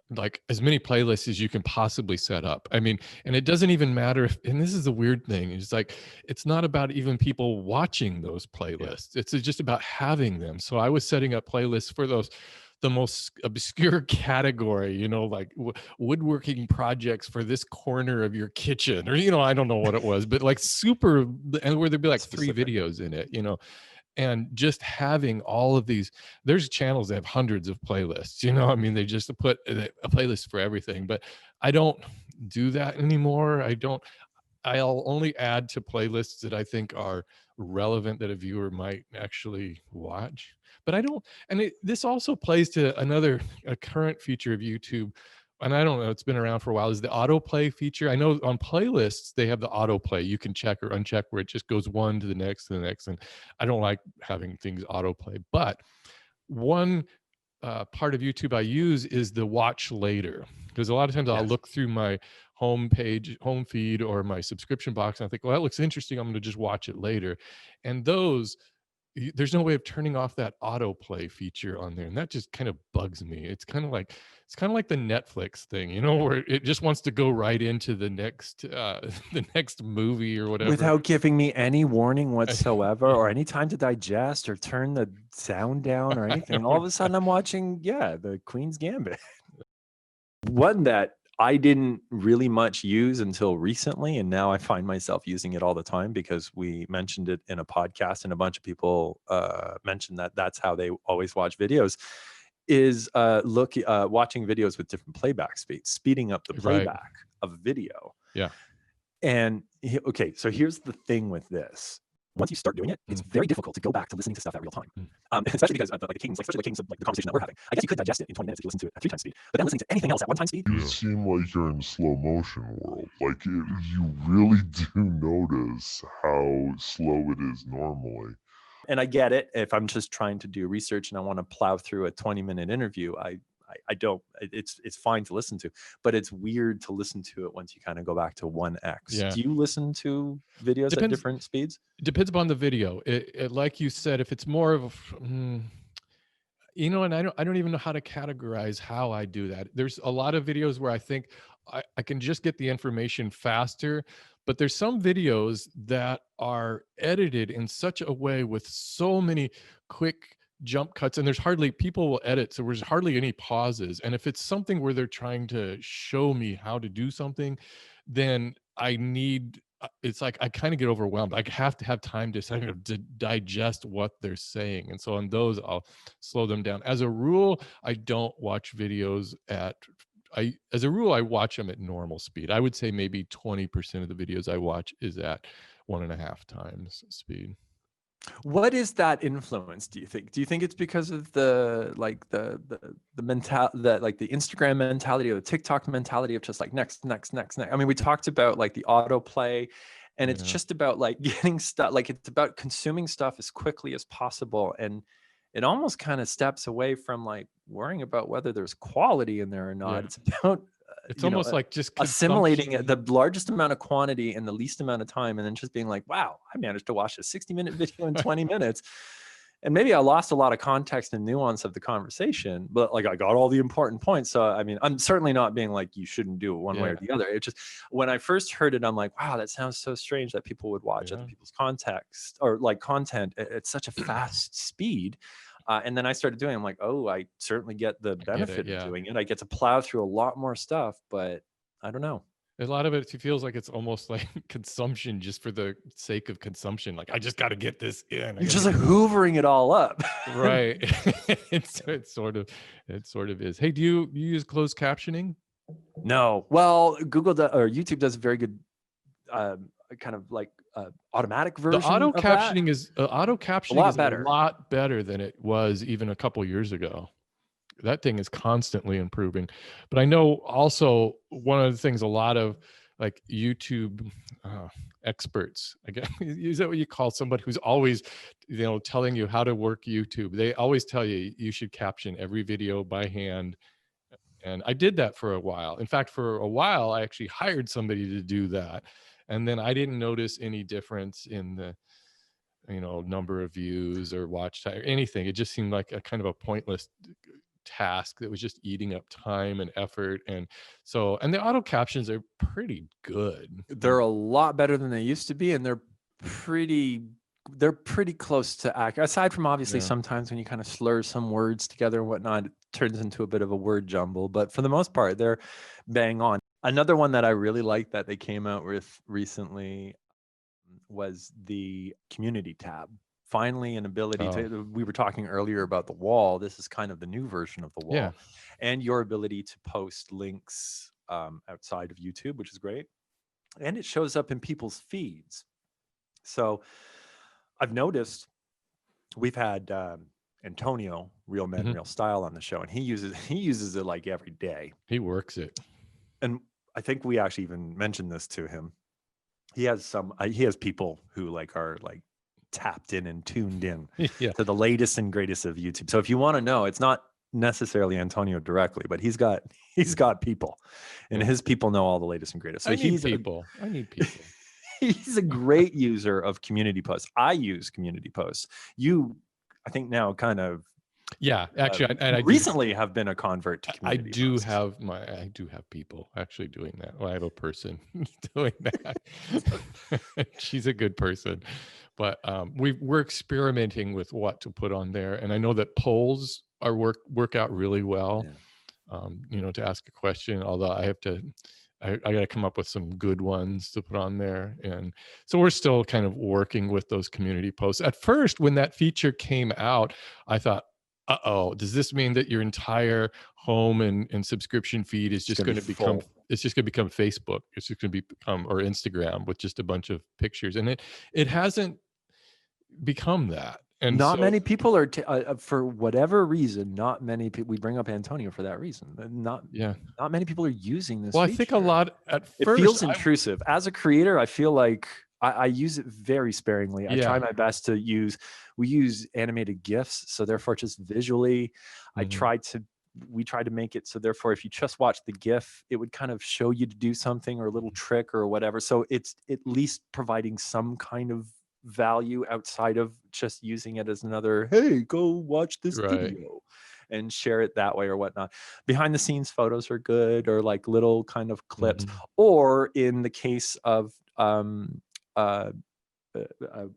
like as many playlists as you can possibly set up. I mean, and it doesn't even matter and this is the weird thing, it's like, it's not about even people watching those playlists. It's just about having them. So I was setting up playlists for the most obscure category, like woodworking projects for this corner of your kitchen, or, I don't know what it was, but like super, and where there'd be like specific 3 videos in it, and just having all of these, there's channels that have hundreds of playlists, I mean, they just put a playlist for everything, but I don't do that anymore. I'll only add to playlists that I think are relevant that a viewer might actually watch. But I don't, and this also plays to a current feature of YouTube, and I don't know, it's been around for a while, is the autoplay feature. I know on playlists they have the autoplay. You can check or uncheck where it just goes one to the next to the next, and I don't like having things autoplay. But one part of YouTube I use is the watch later, because a lot of times I'll Yes. look through my home page, home feed, or my subscription box, and I think, well, that looks interesting. I'm going to just watch it later. And those, there's no way of turning off that autoplay feature on there, and that just kind of bugs me. It's kind of like the Netflix thing, you know, where it just wants to go right into the next the next movie or whatever. Without giving me any warning whatsoever, Yeah. or any time to digest or turn the sound down or anything. All of a sudden I'm watching, the Queen's Gambit. One that I didn't really much use until recently, and now I find myself using it all the time because we mentioned it in a podcast and a bunch of people mentioned that that's how they always watch videos, is watching videos with different playback speeds, speeding up the Right. playback of a video. Yeah. And okay, so here's the thing with this. Once you start doing it, it's very difficult to go back to listening to stuff at real time. Especially because of the cadence, especially the cadence of the conversation that we're having. I guess you could digest it in 20 minutes if you listen to it at 3 times speed, but then listening to anything else at 1 time speed. You seem like you're in slow motion world. Like you really do notice how slow it is normally. And I get it. If I'm just trying to do research and I want to plow through a 20-minute interview, I don't, it's fine to listen to, but it's weird to listen to it once you kind of go back to 1x. Yeah. Do you listen to videos at different speeds? It depends upon the video. It like you said, if it's more of you know, and I don't even know how to categorize how I do that. There's a lot of videos where I think I can just get the information faster, but there's some videos that are edited in such a way with so many quick jump cuts, and there's hardly, people will edit, so there's hardly any pauses. And if it's something where they're trying to show me how to do something, then I need, it's like I kind of get overwhelmed. I have to have time to kind of to digest what they're saying, and so on those I'll slow them down. As a rule, I don't watch videos at as a rule, I watch them at normal speed. I would say maybe 20% of the videos I watch is at 1.5 times speed. What is that influence, do you think? Do you think it's because of the mental, that like the Instagram mentality or the TikTok mentality of just like next? I mean, we talked about like the autoplay, and it's just about like getting stuff, like it's about consuming stuff as quickly as possible, and it almost kind of steps away from like worrying about whether there's quality in there or not. It's about it's almost like just assimilating the largest amount of quantity in the least amount of time, and then just being like, wow, I managed to watch a 60-minute video in 20 minutes. And maybe I lost a lot of context and nuance of the conversation, but like I got all the important points. So, I mean, I'm certainly not being like, you shouldn't do it one way or the other. It just, when I first heard it, I'm like, wow, that sounds so strange that people would watch other people's context or like content at such a fast speed. And then I started doing it. I'm like, oh, I certainly get the benefit of doing it. I get to plow through a lot more stuff, but I don't know. A lot of it feels like it's almost like consumption just for the sake of consumption. Like, I just got to get this in. You're just like hoovering it all up. Right. it sort of is. Hey, do you use closed captioning? No. Well, Google or YouTube does a very good kind of like automatic version. The auto captioning is a lot better than it was even a couple years ago. That thing is constantly improving. But I know also one of the things a lot of like YouTube experts, again, is that what you call somebody who's always, you know, telling you how to work YouTube? They always tell you you should caption every video by hand. And I did that for a while. In fact, for a while, I actually hired somebody to do that. And then I didn't notice any difference in the, you know, number of views or watch time or anything. It just seemed like a kind of a pointless task that was just eating up time and effort. And so, and the auto captions are pretty good. They're a lot better than they used to be, and they're pretty close to accurate, aside from obviously sometimes when you kind of slur some words together and whatnot, it turns into a bit of a word jumble, but for the most part they're bang on. Another one that I really like that they came out with recently was the community tab. Finally, an ability to, we were talking earlier about the wall. This is kind of the new version of the wall, and your ability to post links outside of YouTube, which is great. and it shows up in people's feeds. So I've noticed we've had Antonio, Real Men, Real Style, on the show, and he uses it like every day. He works it. And I think we actually even mentioned this to him. He has people who like are like tapped in and tuned in Yeah. to the latest and greatest of YouTube. So if you want to know, it's not necessarily Antonio directly, but he's got people, and his people know all the latest and greatest. So I need people. He's a great user of community posts. I use community posts. I think now kind of actually, I recently have been a convert to community posts. I do have people actually doing that. Well, I have a person doing that. She's a good person, but we're experimenting with what to put on there, and I know that polls are work out really well. Yeah. To ask a question, although I got to come up with some good ones to put on there. And so we're still kind of working with those community posts. At first, when that feature came out, I thought, does this mean that your entire home and subscription feed is just going to become, it's just going to become Facebook. It's just going to become, or Instagram with just a bunch of pictures. And it hasn't become that. And not many people are, for whatever reason, not many people, we bring up Antonio for that reason. Not many people are using this. Well, feature. I think a lot at first. It feels intrusive. As a creator, I feel like I use it very sparingly. I try my best to we use animated GIFs. So therefore just visually, we try to make it so therefore if you just watch the GIF, it would kind of show you to do something or a little trick or whatever. So it's at least providing some kind of value outside of just using it as another, hey, go watch this video and share it that way or whatnot. Behind the scenes photos are good, or like little kind of clips, or in the case of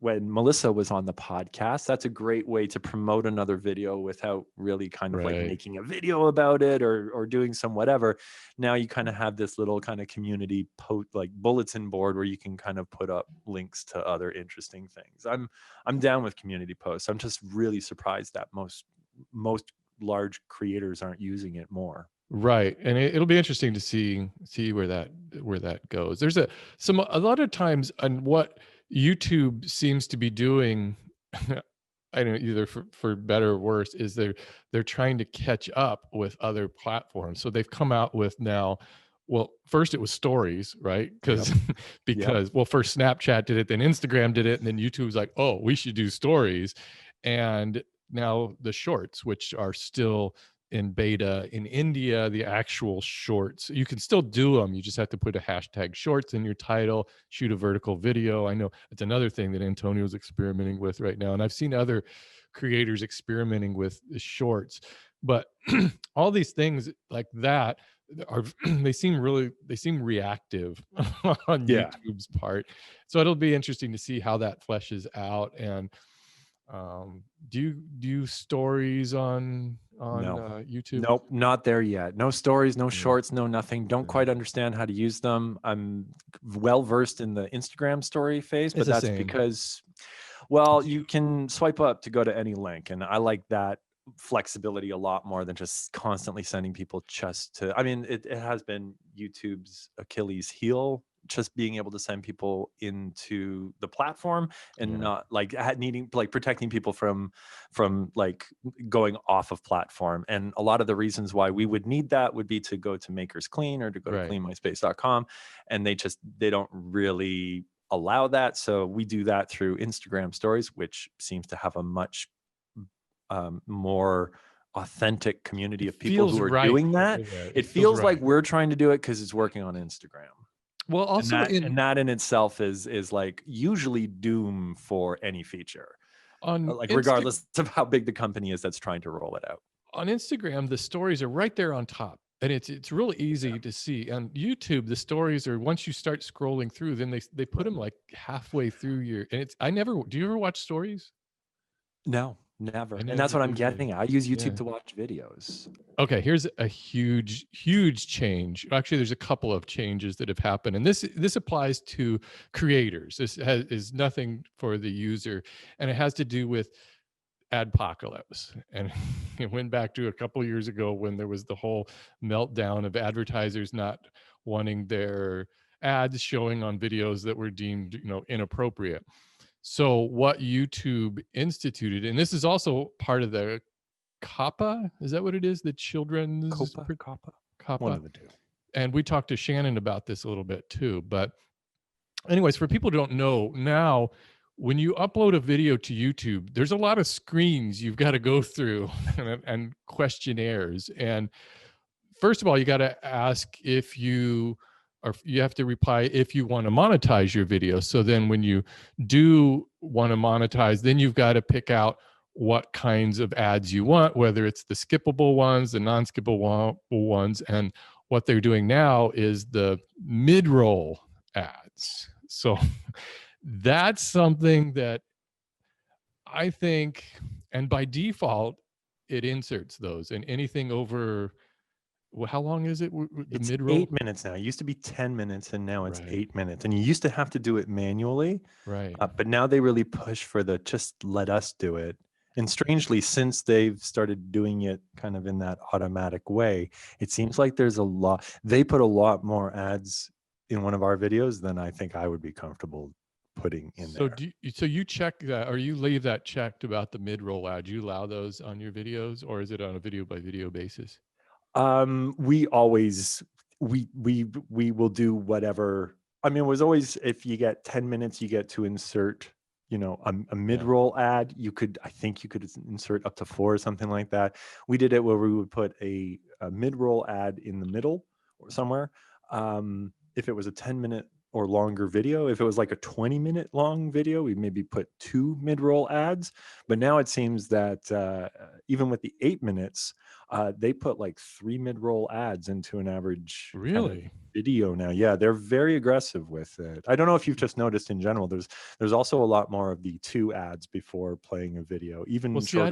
when Melissa was on the podcast, that's a great way to promote another video without really kind of like making a video about it or doing some whatever. Now you kind of have this little kind of community like bulletin board where you can kind of put up links to other interesting things. I'm down with community posts. I'm just really surprised that most large creators aren't using it more. Right. And it'll be interesting to see where that goes. There's a lot of times on what YouTube seems to be doing, I don't know, either for better or worse, is they're trying to catch up with other platforms. So they've come out with now, well, first it was stories, right? Because well, first Snapchat did it, then Instagram did it, and then YouTube's like, oh, we should do stories. And now the shorts, which are still in beta in India, the actual shorts, you can still do them. You just have to put a hashtag shorts in your title, shoot a vertical video. I know it's another thing that Antonio's experimenting with right now. And I've seen other creators experimenting with the shorts, but all these things like that are, they seem reactive on YouTube's part. So it'll be interesting to see how that fleshes out. And do you stories on YouTube? Nope, not there yet. No stories, no shorts, no nothing. Don't quite understand how to use them. I'm well versed in the Instagram story phase, but that's because, well, you can swipe up to go to any link, and I like that flexibility a lot more than just constantly sending people just to, I mean, it has been YouTube's Achilles heel, just being able to send people into the platform and not like needing, like protecting people from like going off of platform. And a lot of the reasons why we would need that would be to go to Makers Clean or to go to cleanmyspace.com, and they don't really allow that. So we do that through Instagram stories, which seems to have a much more authentic community of people who are doing that. It feels like we're trying to do it because it's working on Instagram. Well, also, and that in itself is like usually doom for any feature, like regardless of how big the company is that's trying to roll it out. On Instagram, the stories are right there on top, and it's really easy to see. On YouTube, the stories are, once you start scrolling through, then they put them like halfway through your. And do you ever watch stories? No. Never. And that's what I'm getting at. I use YouTube to watch videos. Okay, here's a huge change. Actually, there's a couple of changes that have happened. And this applies to creators. This is nothing for the user. And it has to do with Adpocalypse. And it went back to a couple of years ago when there was the whole meltdown of advertisers not wanting their ads showing on videos that were deemed, inappropriate. So what YouTube instituted, and this is also part of the COPPA, is that what it is? The children's COPPA, one COPPA. of the two. And we talked to Shannon about this a little bit too. But anyways, for people who don't know, now when you upload a video to YouTube, there's a lot of screens you've got to go through and questionnaires. And first of all, you got to ask if you have to reply if you want to monetize your video. So then when you do want to monetize, then you've got to pick out what kinds of ads you want, whether it's the skippable ones, the non-skippable ones. And what they're doing now is the mid-roll ads. So that's something that I think, and by default, it inserts those, and anything over, well, how long is it? It's mid-roll? 8 minutes now. It used to be 10 minutes, and now it's Right. 8 minutes. And you used to have to do it manually, Right. but now they really push for the just let us do it. And strangely, since they've started doing it kind of in that automatic way, it seems like there's a lot. They put a lot more ads in one of our videos than I think I would be comfortable putting in there. So you check that, or you leave that checked about the mid-roll ad? You allow those on your videos, or is it on a video by video basis? We always we will do whatever. I mean, it was always, if you get 10 minutes, you get to insert, a mid-roll ad. I think you could insert up to 4 or something like that. We did it where we would put a mid-roll ad in the middle or somewhere. If it was a 10-minute or longer video, if it was like a 20-minute long video, we maybe put 2 mid-roll ads. But now it seems that even with the 8 minutes, they put like 3 mid-roll ads into an average Really? video now. Yeah, they're very aggressive with it. I don't know if you've just noticed in general, there's also a lot more of the 2 ads before playing a video. Even Well, see, I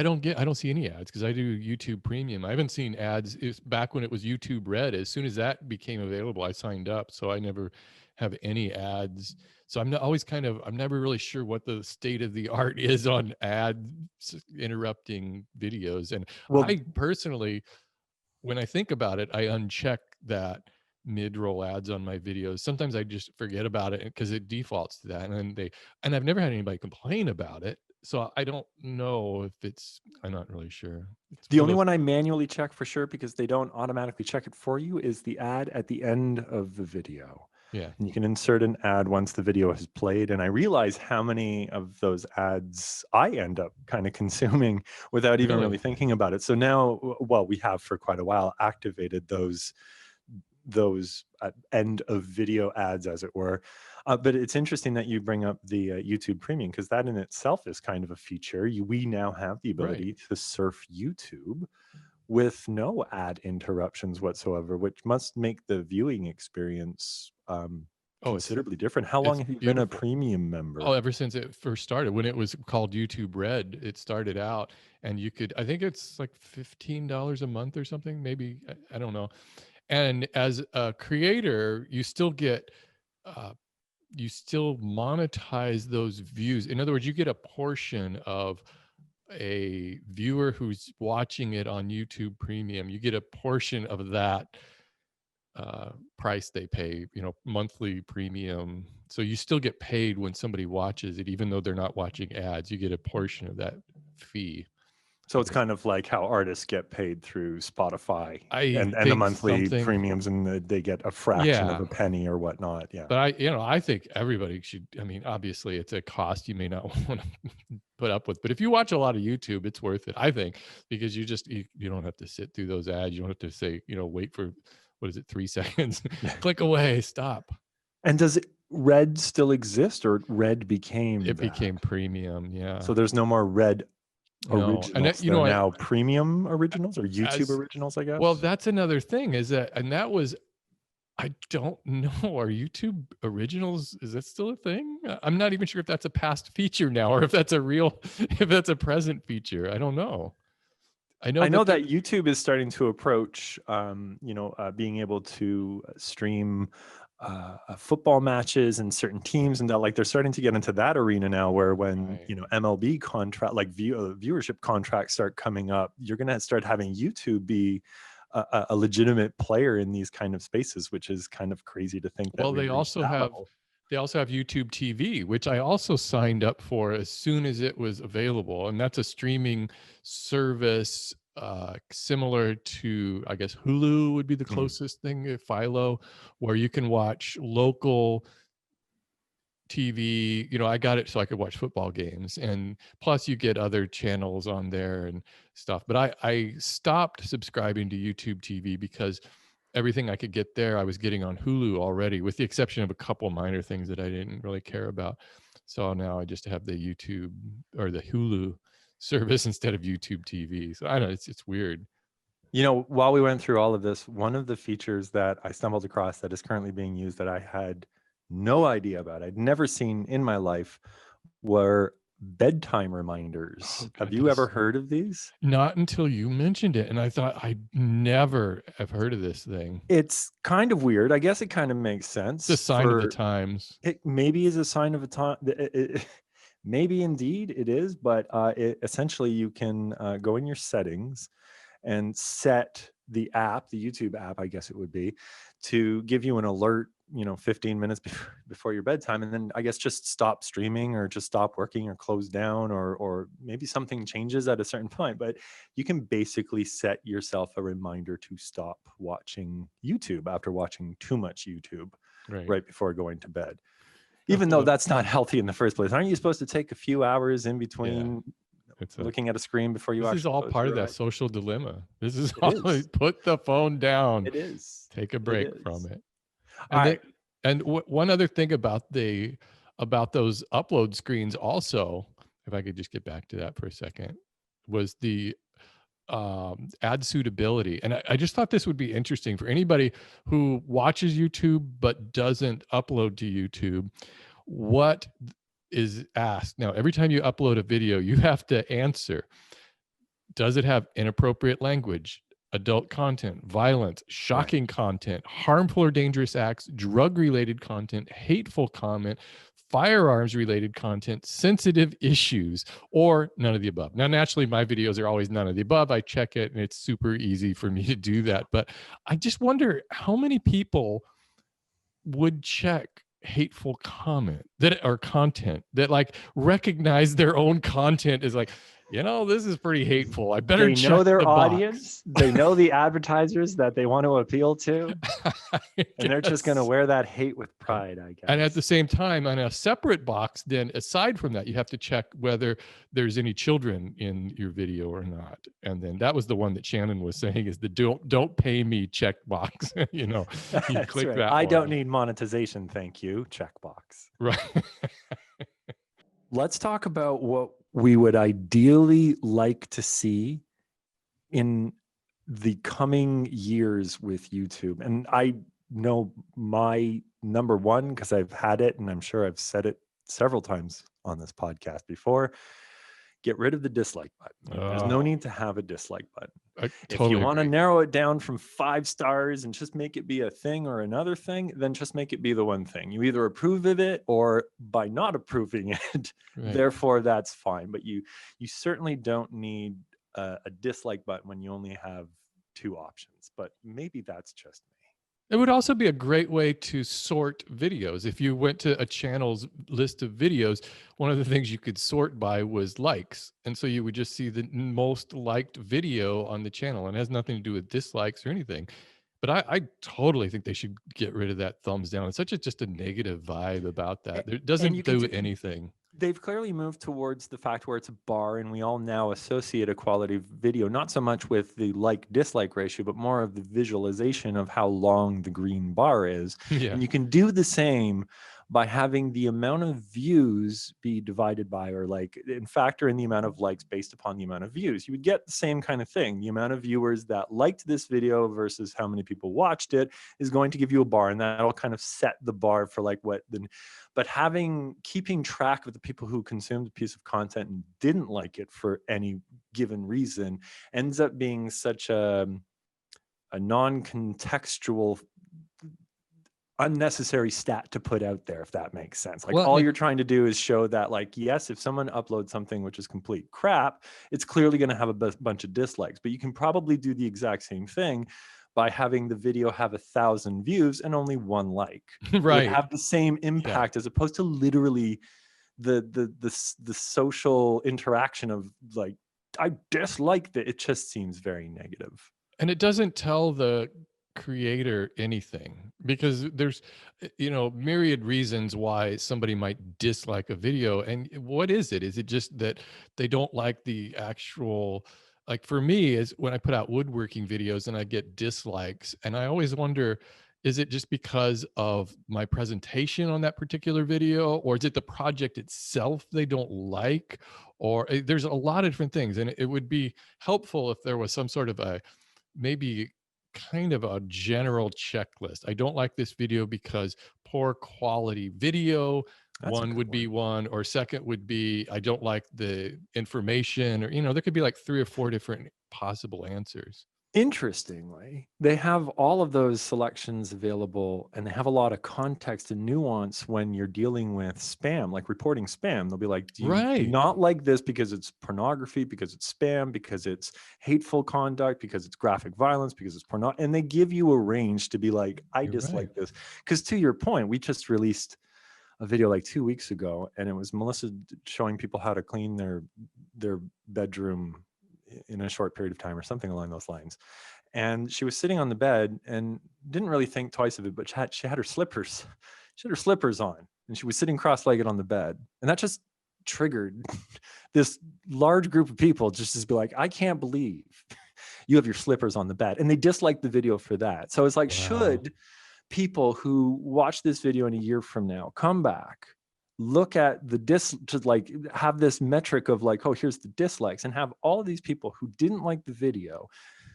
don't see any ads because I do YouTube Premium. I haven't seen ads. It's back when it was YouTube Red. As soon as that became available, I signed up, so I never have any ads. So I'm never really sure what the state of the art is on ads interrupting videos. And I personally, when I think about it, I uncheck that mid-roll ads on my videos. Sometimes I just forget about it because it defaults to that, and I've never had anybody complain about it. So I don't know if I'm not really sure. The only one I manually check for sure, because they don't automatically check it for you, is the ad at the end of the video. Yeah. And you can insert an ad once the video has played. And I realize how many of those ads I end up kind of consuming without even really thinking about it. So now, we have for quite a while activated those end of video ads, as it were. But it's interesting that you bring up the YouTube Premium, because that in itself is kind of a feature. We now have the ability to surf YouTube with no ad interruptions whatsoever, which must make the viewing experience considerably different. How long have you been a premium member? Oh, ever since it first started. When it was called YouTube Red, it started out, and you could, I think it's like $15 a month or something, maybe, I don't know. And as a creator, you still get you still monetize those views. In other words, you get a portion of a viewer who's watching it on YouTube Premium. You get a portion of that price they pay, monthly premium. So you still get paid when somebody watches it, even though they're not watching ads. You get a portion of that fee. So it's kind of like how artists get paid through Spotify and the monthly premiums, and they get a fraction of a penny or whatnot. Yeah. But I think everybody should. I mean, obviously, it's a cost you may not want to put up with. But if you watch a lot of YouTube, it's worth it, I think, because you don't have to sit through those ads. You don't have to say, wait for, 3 seconds, click away, stop. And does Red still exist, or Red became? It became premium. Yeah. So there's no more Red originals. And They're now premium originals, or YouTube originals, I guess. Well, that's another thing, that was, I don't know, are YouTube originals, is that still a thing? I'm not even sure if that's a past feature now, or if that's a present feature. I don't know. I know that YouTube is starting to approach being able to stream football matches and certain teams, and they're starting to get into that arena now, where when MLB contract, like viewership contracts start coming up, you're going to start having YouTube be a legitimate player in these kind of spaces, which is kind of crazy to think that. Well, they also have YouTube TV, which I also signed up for as soon as it was available, and that's a streaming service similar to, I guess, Hulu would be the closest thing, Philo, where you can watch local TV. I got it so I could watch football games, and plus you get other channels on there and stuff. But I stopped subscribing to YouTube TV because everything I could get there, I was getting on Hulu already, with the exception of a couple minor things that I didn't really care about. So now I just have the YouTube or the Hulu service instead of YouTube TV. So I don't know, it's weird. While we went through all of this, one of the features that I stumbled across that is currently being used that I had no idea about, I'd never seen in my life, were bedtime reminders. Oh, have you ever heard of these? Not until you mentioned it, and I thought I never have heard of this thing. It's kind of weird. I guess it kind of makes sense. It's a sign of the times. It maybe is a sign of a time. Maybe indeed it is, but essentially you can go in your settings and set the app, the YouTube app, I guess it would be, to give you an alert, 15 minutes before your bedtime, and then I guess just stop streaming or just stop working or close down, or maybe something changes at a certain point. But you can basically set yourself a reminder to stop watching YouTube after watching too much YouTube right before going to bed. Even though that's not healthy in the first place. Aren't you supposed to take a few hours in between looking at a screen before you actually? This is all part of that social dilemma. This is all, put the phone down. It is. Take a break from it. And one other thing about those upload screens also, if I could just get back to that for a second, was the ad suitability. And I just thought this would be interesting for anybody who watches YouTube but doesn't upload to YouTube. What is asked now, every time you upload a video, you have to answer, does it have inappropriate language, adult content, violence, shocking content, harmful or dangerous acts, drug-related content, hateful comment, firearms-related content, sensitive issues, or none of the above? Now, naturally, my videos are always none of the above. I check it, and it's super easy for me to do that. But I just wonder how many people would check hateful comment or content that recognize their own content is this is pretty hateful. I better check know their audience. They know the advertisers that they want to appeal to, and they're just going to wear that hate with pride, I guess. And at the same time, on a separate box, then aside from that, you have to check whether there's any children in your video or not. And then that was the one that Shannon was saying is the don't pay me check box. You click that. I don't need monetization, thank you. Checkbox. Right. Let's talk about what we would ideally like to see in the coming years with YouTube. And I know my number one, because I've had it, and I'm sure I've said it several times on this podcast before, get rid of the dislike button. There's no need to have a dislike button. If you want to narrow it down from 5 stars and just make it be a thing or another thing, then just make it be the one thing. You either approve of it or by not approving it, therefore that's fine. But you certainly don't need a dislike button when you only have 2 options. But maybe that's just me. It would also be a great way to sort videos. If you went to a channel's list of videos, one of the things you could sort by was likes. And so you would just see the most liked video on the channel, and it has nothing to do with dislikes or anything. But I totally think they should get rid of that thumbs down. It's just a negative vibe about that. It doesn't do anything. They've clearly moved towards the fact where it's a bar, and we all now associate a quality video, not so much with the like-dislike ratio, but more of the visualization of how long the green bar is. Yeah. And you can do the same by having the amount of views be divided by, or and factor in the amount of likes based upon the amount of views. You would get the same kind of thing. The amount of viewers that liked this video versus how many people watched it is going to give you a bar, and that'll kind of set the bar for but keeping track of the people who consumed a piece of content and didn't like it for any given reason ends up being such a non-contextual unnecessary stat to put out there, if that makes sense. Like Well, all you're trying to do is show that, like, yes, if someone uploads something which is complete crap, it's clearly going to have a bunch of dislikes, but you can probably do the exact same thing by having the video have 1,000 views and only 1 like. It would right. have the same impact as opposed to literally the social interaction of like, I dislike that. It just seems very negative. And it doesn't tell the creator anything, because there's, myriad reasons why somebody might dislike a video. And what is it? Is it just that they don't like the actual, like for me, is when I put out woodworking videos and I get dislikes, and I always wonder, is it just because of my presentation on that particular video, or is it the project itself they don't like? Or there's a lot of different things, and it would be helpful if there was some sort of a, maybe kind of a general checklist. I don't like this video because poor quality video. That's a One good would be one. one, or second would be I don't like the information, or there could be like 3 or 4 different possible answers. Interestingly, they have all of those selections available, and they have a lot of context and nuance when you're dealing with spam, like reporting spam. They'll be like, do you Right. not like this because it's pornography, because it's spam, because it's hateful conduct, because it's graphic violence, because it's porno? And they give you a range to be like, I You're right. dislike this. Because to your point, we just released a video like 2 weeks ago, and it was Melissa showing people how to clean their bedroom in a short period of time or something along those lines. And she was sitting on the bed and didn't really think twice of it, but she had her slippers. She had her slippers on, and she was sitting cross-legged on the bed. And that just triggered this large group of people just to be like, I can't believe you have your slippers on the bed. And they disliked the video for that. So it's like, Wow. should people who watch this video in a year from now come back, look at the to like have this metric of like, oh, here's the dislikes, and have all of these people who didn't like the video,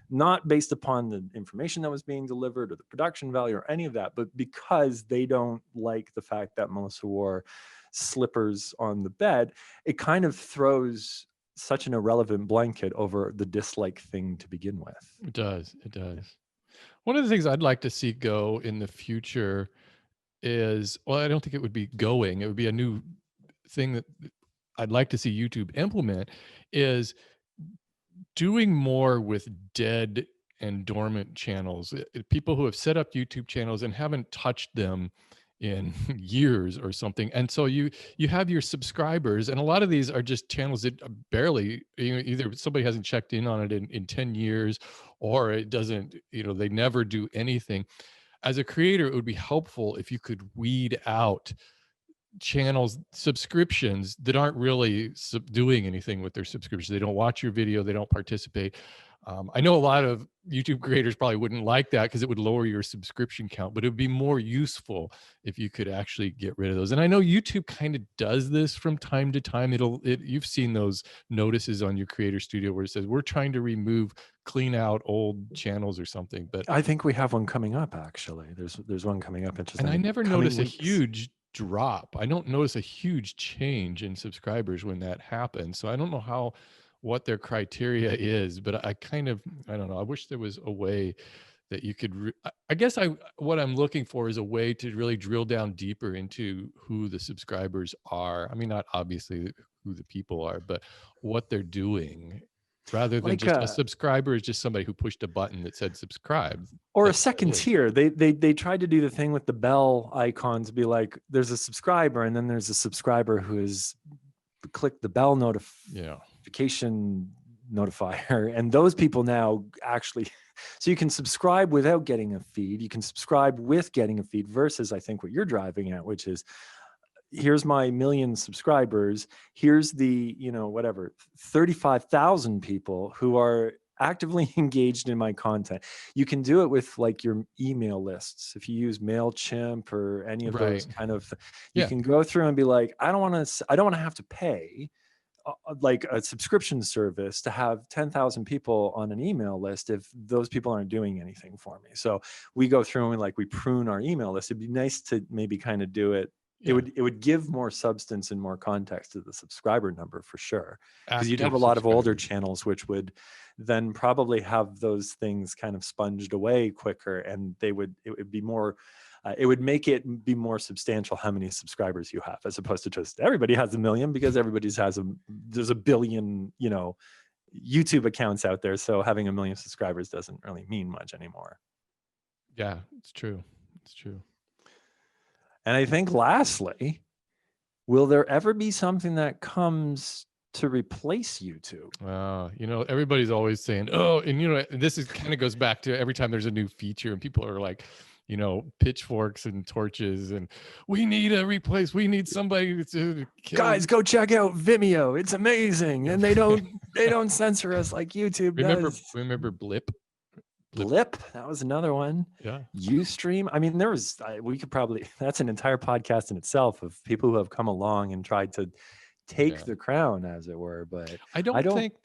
not based upon the information that was being delivered or the production value or any of that, but because they don't like the fact that Melissa wore slippers on the bed, it kind of throws such an irrelevant blanket over the dislike thing to begin with. It does. It does. One of the things I'd like to see go in the future is, well, I don't think it would be going. It would be a new thing that I'd like to see YouTube implement, is doing more with dead and dormant channels. People who have set up YouTube channels and haven't touched them in years or something. And so you have your subscribers, and a lot of these are just channels that barely, either somebody hasn't checked in on it in 10 years, or it doesn't, they never do anything. As a creator, it would be helpful if you could weed out channels, subscriptions that aren't really doing anything with their subscriptions. They don't watch your video, they don't participate. I know a lot of YouTube creators probably wouldn't like that because it would lower your subscription count, but it would be more useful if you could actually get rid of those. And I know YouTube kind of does this from time to time. You've seen those notices on your Creator Studio where it says we're trying to clean out old channels or something. But I think we have one coming up, actually. There's one coming up. And I never coming notice a weeks. huge drop. I don't notice a huge change in subscribers when that happens. So I don't know what their criteria is, but I don't know. I wish there was a way that you could, I guess what I'm looking for is a way to really drill down deeper into who the subscribers are. I mean, not obviously who the people are, but what they're doing, rather than Like just a subscriber is just somebody who pushed a button that said subscribe. or a That's second all it is. tier. They tried to do the thing with the bell icons, be like, there's a subscriber, and then there's a subscriber who is click the bell notification notifier, and those people now actually, so you can subscribe without getting a feed, you can subscribe with getting a feed, versus I think what you're driving at, which is, here's my 1 million subscribers, here's the 35,000 people who are actively engaged in my content. You can do it with like your email lists. If you use MailChimp or any of those kind of, you can go through and be like, I don't want to have to pay like a subscription service to have 10,000 people on an email list if those people aren't doing anything for me. So we go through and we prune our email list. It'd be nice to maybe kind of do it. It would give more substance and more context to the subscriber number for sure. Because you'd have a lot of older channels which would then probably have those things kind of sponged away quicker, and it would be more it would make it be more substantial how many subscribers you have, as opposed to just everybody has 1 million, because there's a billion, YouTube accounts out there. So having 1 million subscribers doesn't really mean much anymore. Yeah, it's true. It's true. And I think lastly, will there ever be something that comes to replace YouTube? Everybody's always saying, oh, and this is kind of goes back to every time there's a new feature and people are like, pitchforks and torches and we need somebody to kill. Guys, go check out Vimeo. It's amazing. And they don't censor us like YouTube does. Remember Blip? Blip, that was another one. Yeah. Ustream. I mean, that's an entire podcast in itself of people who have come along and tried to take the crown, as it were. But I don't think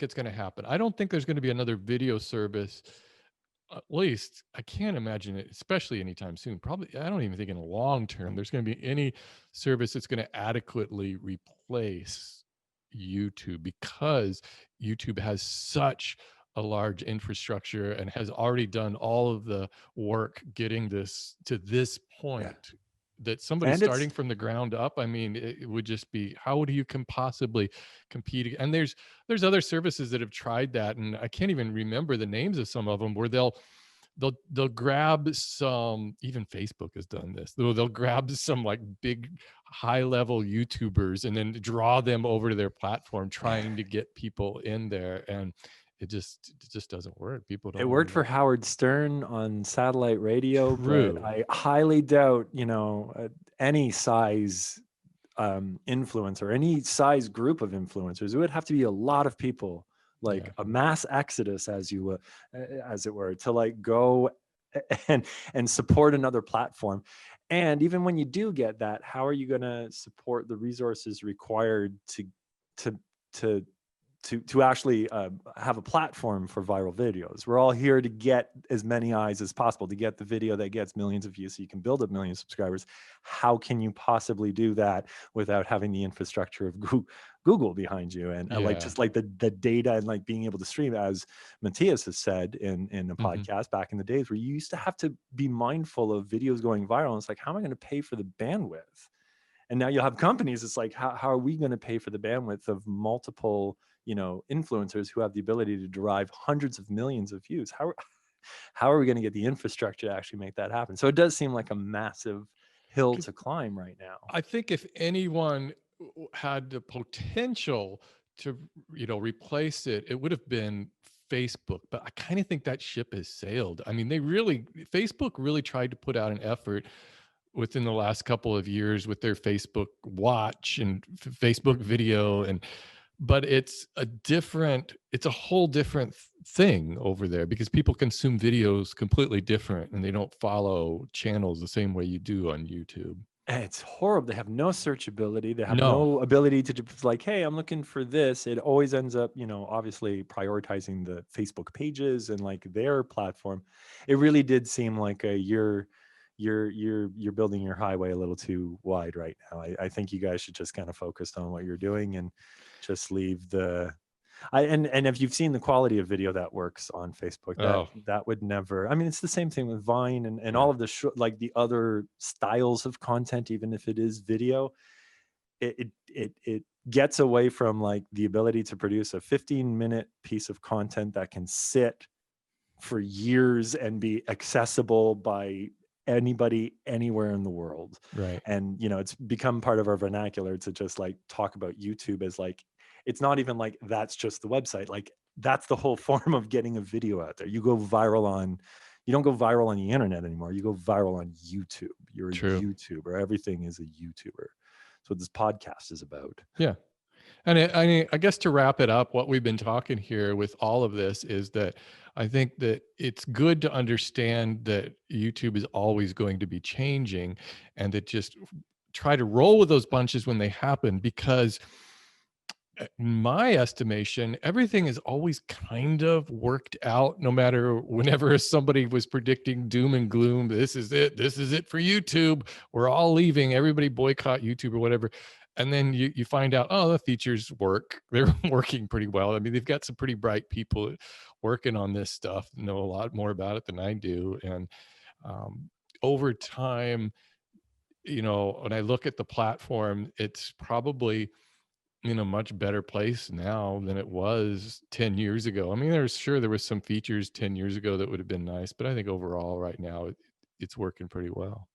it's going to happen. I don't think there's going to be another video service. At least I can't imagine it, especially anytime soon. Probably, I don't even think in the long term there's going to be any service that's going to adequately replace YouTube, because YouTube has such a large infrastructure and has already done all of the work getting this to this point. That somebody starting from the ground up, I mean, it would just be, how do you possibly compete? And there's other services that have tried that, and I can't even remember the names of some of them, where they'll grab some, even Facebook has done this, they'll grab some like big high level YouTubers and then draw them over to their platform, trying to get people in there. And it just doesn't work. People don't. It worked for Howard Stern on satellite radio. True. But I highly doubt, any size influencer, any size group of influencers. It would have to be a lot of people, like a mass exodus, as it were, to like go and support another platform. And even when you do get that, how are you going to support the resources required to actually have a platform for viral videos? We're all here to get as many eyes as possible, to get the video that gets millions of views so you can build up millions of subscribers. How can you possibly do that without having the infrastructure of Google behind you? And like just like the data and like being able to stream, as Matthias has said in a podcast back in the days, where you used to have to be mindful of videos going viral. And it's like, how am I going to pay for the bandwidth? And now you'll have companies, it's like, how are we going to pay for the bandwidth of multiple influencers who have the ability to derive hundreds of millions of views? How are we going to get the infrastructure to actually make that happen? So it does seem like a massive hill to climb right now. I think if anyone had the potential to, replace it, it would have been Facebook. But I kind of think that ship has sailed. I mean, Facebook really tried to put out an effort within the last couple of years with their Facebook Watch and Facebook Video, but it's a whole different thing over there, because people consume videos completely different and they don't follow channels the same way you do on YouTube. And it's horrible. They have no searchability. They have no ability to just like, hey, I'm looking for this. It always ends up, obviously prioritizing the Facebook pages and like their platform. It really did seem like you're building your highway a little too wide right now. I think you guys should just kind of focus on what you're doing and just leave and if you've seen the quality of video that works on Facebook, that would never, I mean, it's the same thing with Vine and all of the like the other styles of content, even if it is video, it gets away from like the ability to produce a 15-minute piece of content that can sit for years and be accessible by anybody anywhere in the world. Right. And it's become part of our vernacular to just like talk about YouTube as like, it's not even like that's just the website, like that's the whole form of getting a video out there. You don't go viral on the internet anymore. You go viral on YouTube. You're a YouTuber. Everything is a YouTuber. That's what this podcast is about. Yeah. And I guess to wrap it up, what we've been talking here with all of this is that I think that it's good to understand that YouTube is always going to be changing, and that just try to roll with those punches when they happen, because in my estimation, everything is always kind of worked out, no matter whenever somebody was predicting doom and gloom. This is it for YouTube. We're all leaving. Everybody boycott YouTube or whatever. And then you find out, the features work. They're working pretty well. I mean, they've got some pretty bright people working on this stuff, know a lot more about it than I do. And over time, you know, when I look at the platform, it's probably in a much better place now than it was 10 years ago. I mean, there was some features 10 years ago that would have been nice, but I think overall right now it's working pretty well.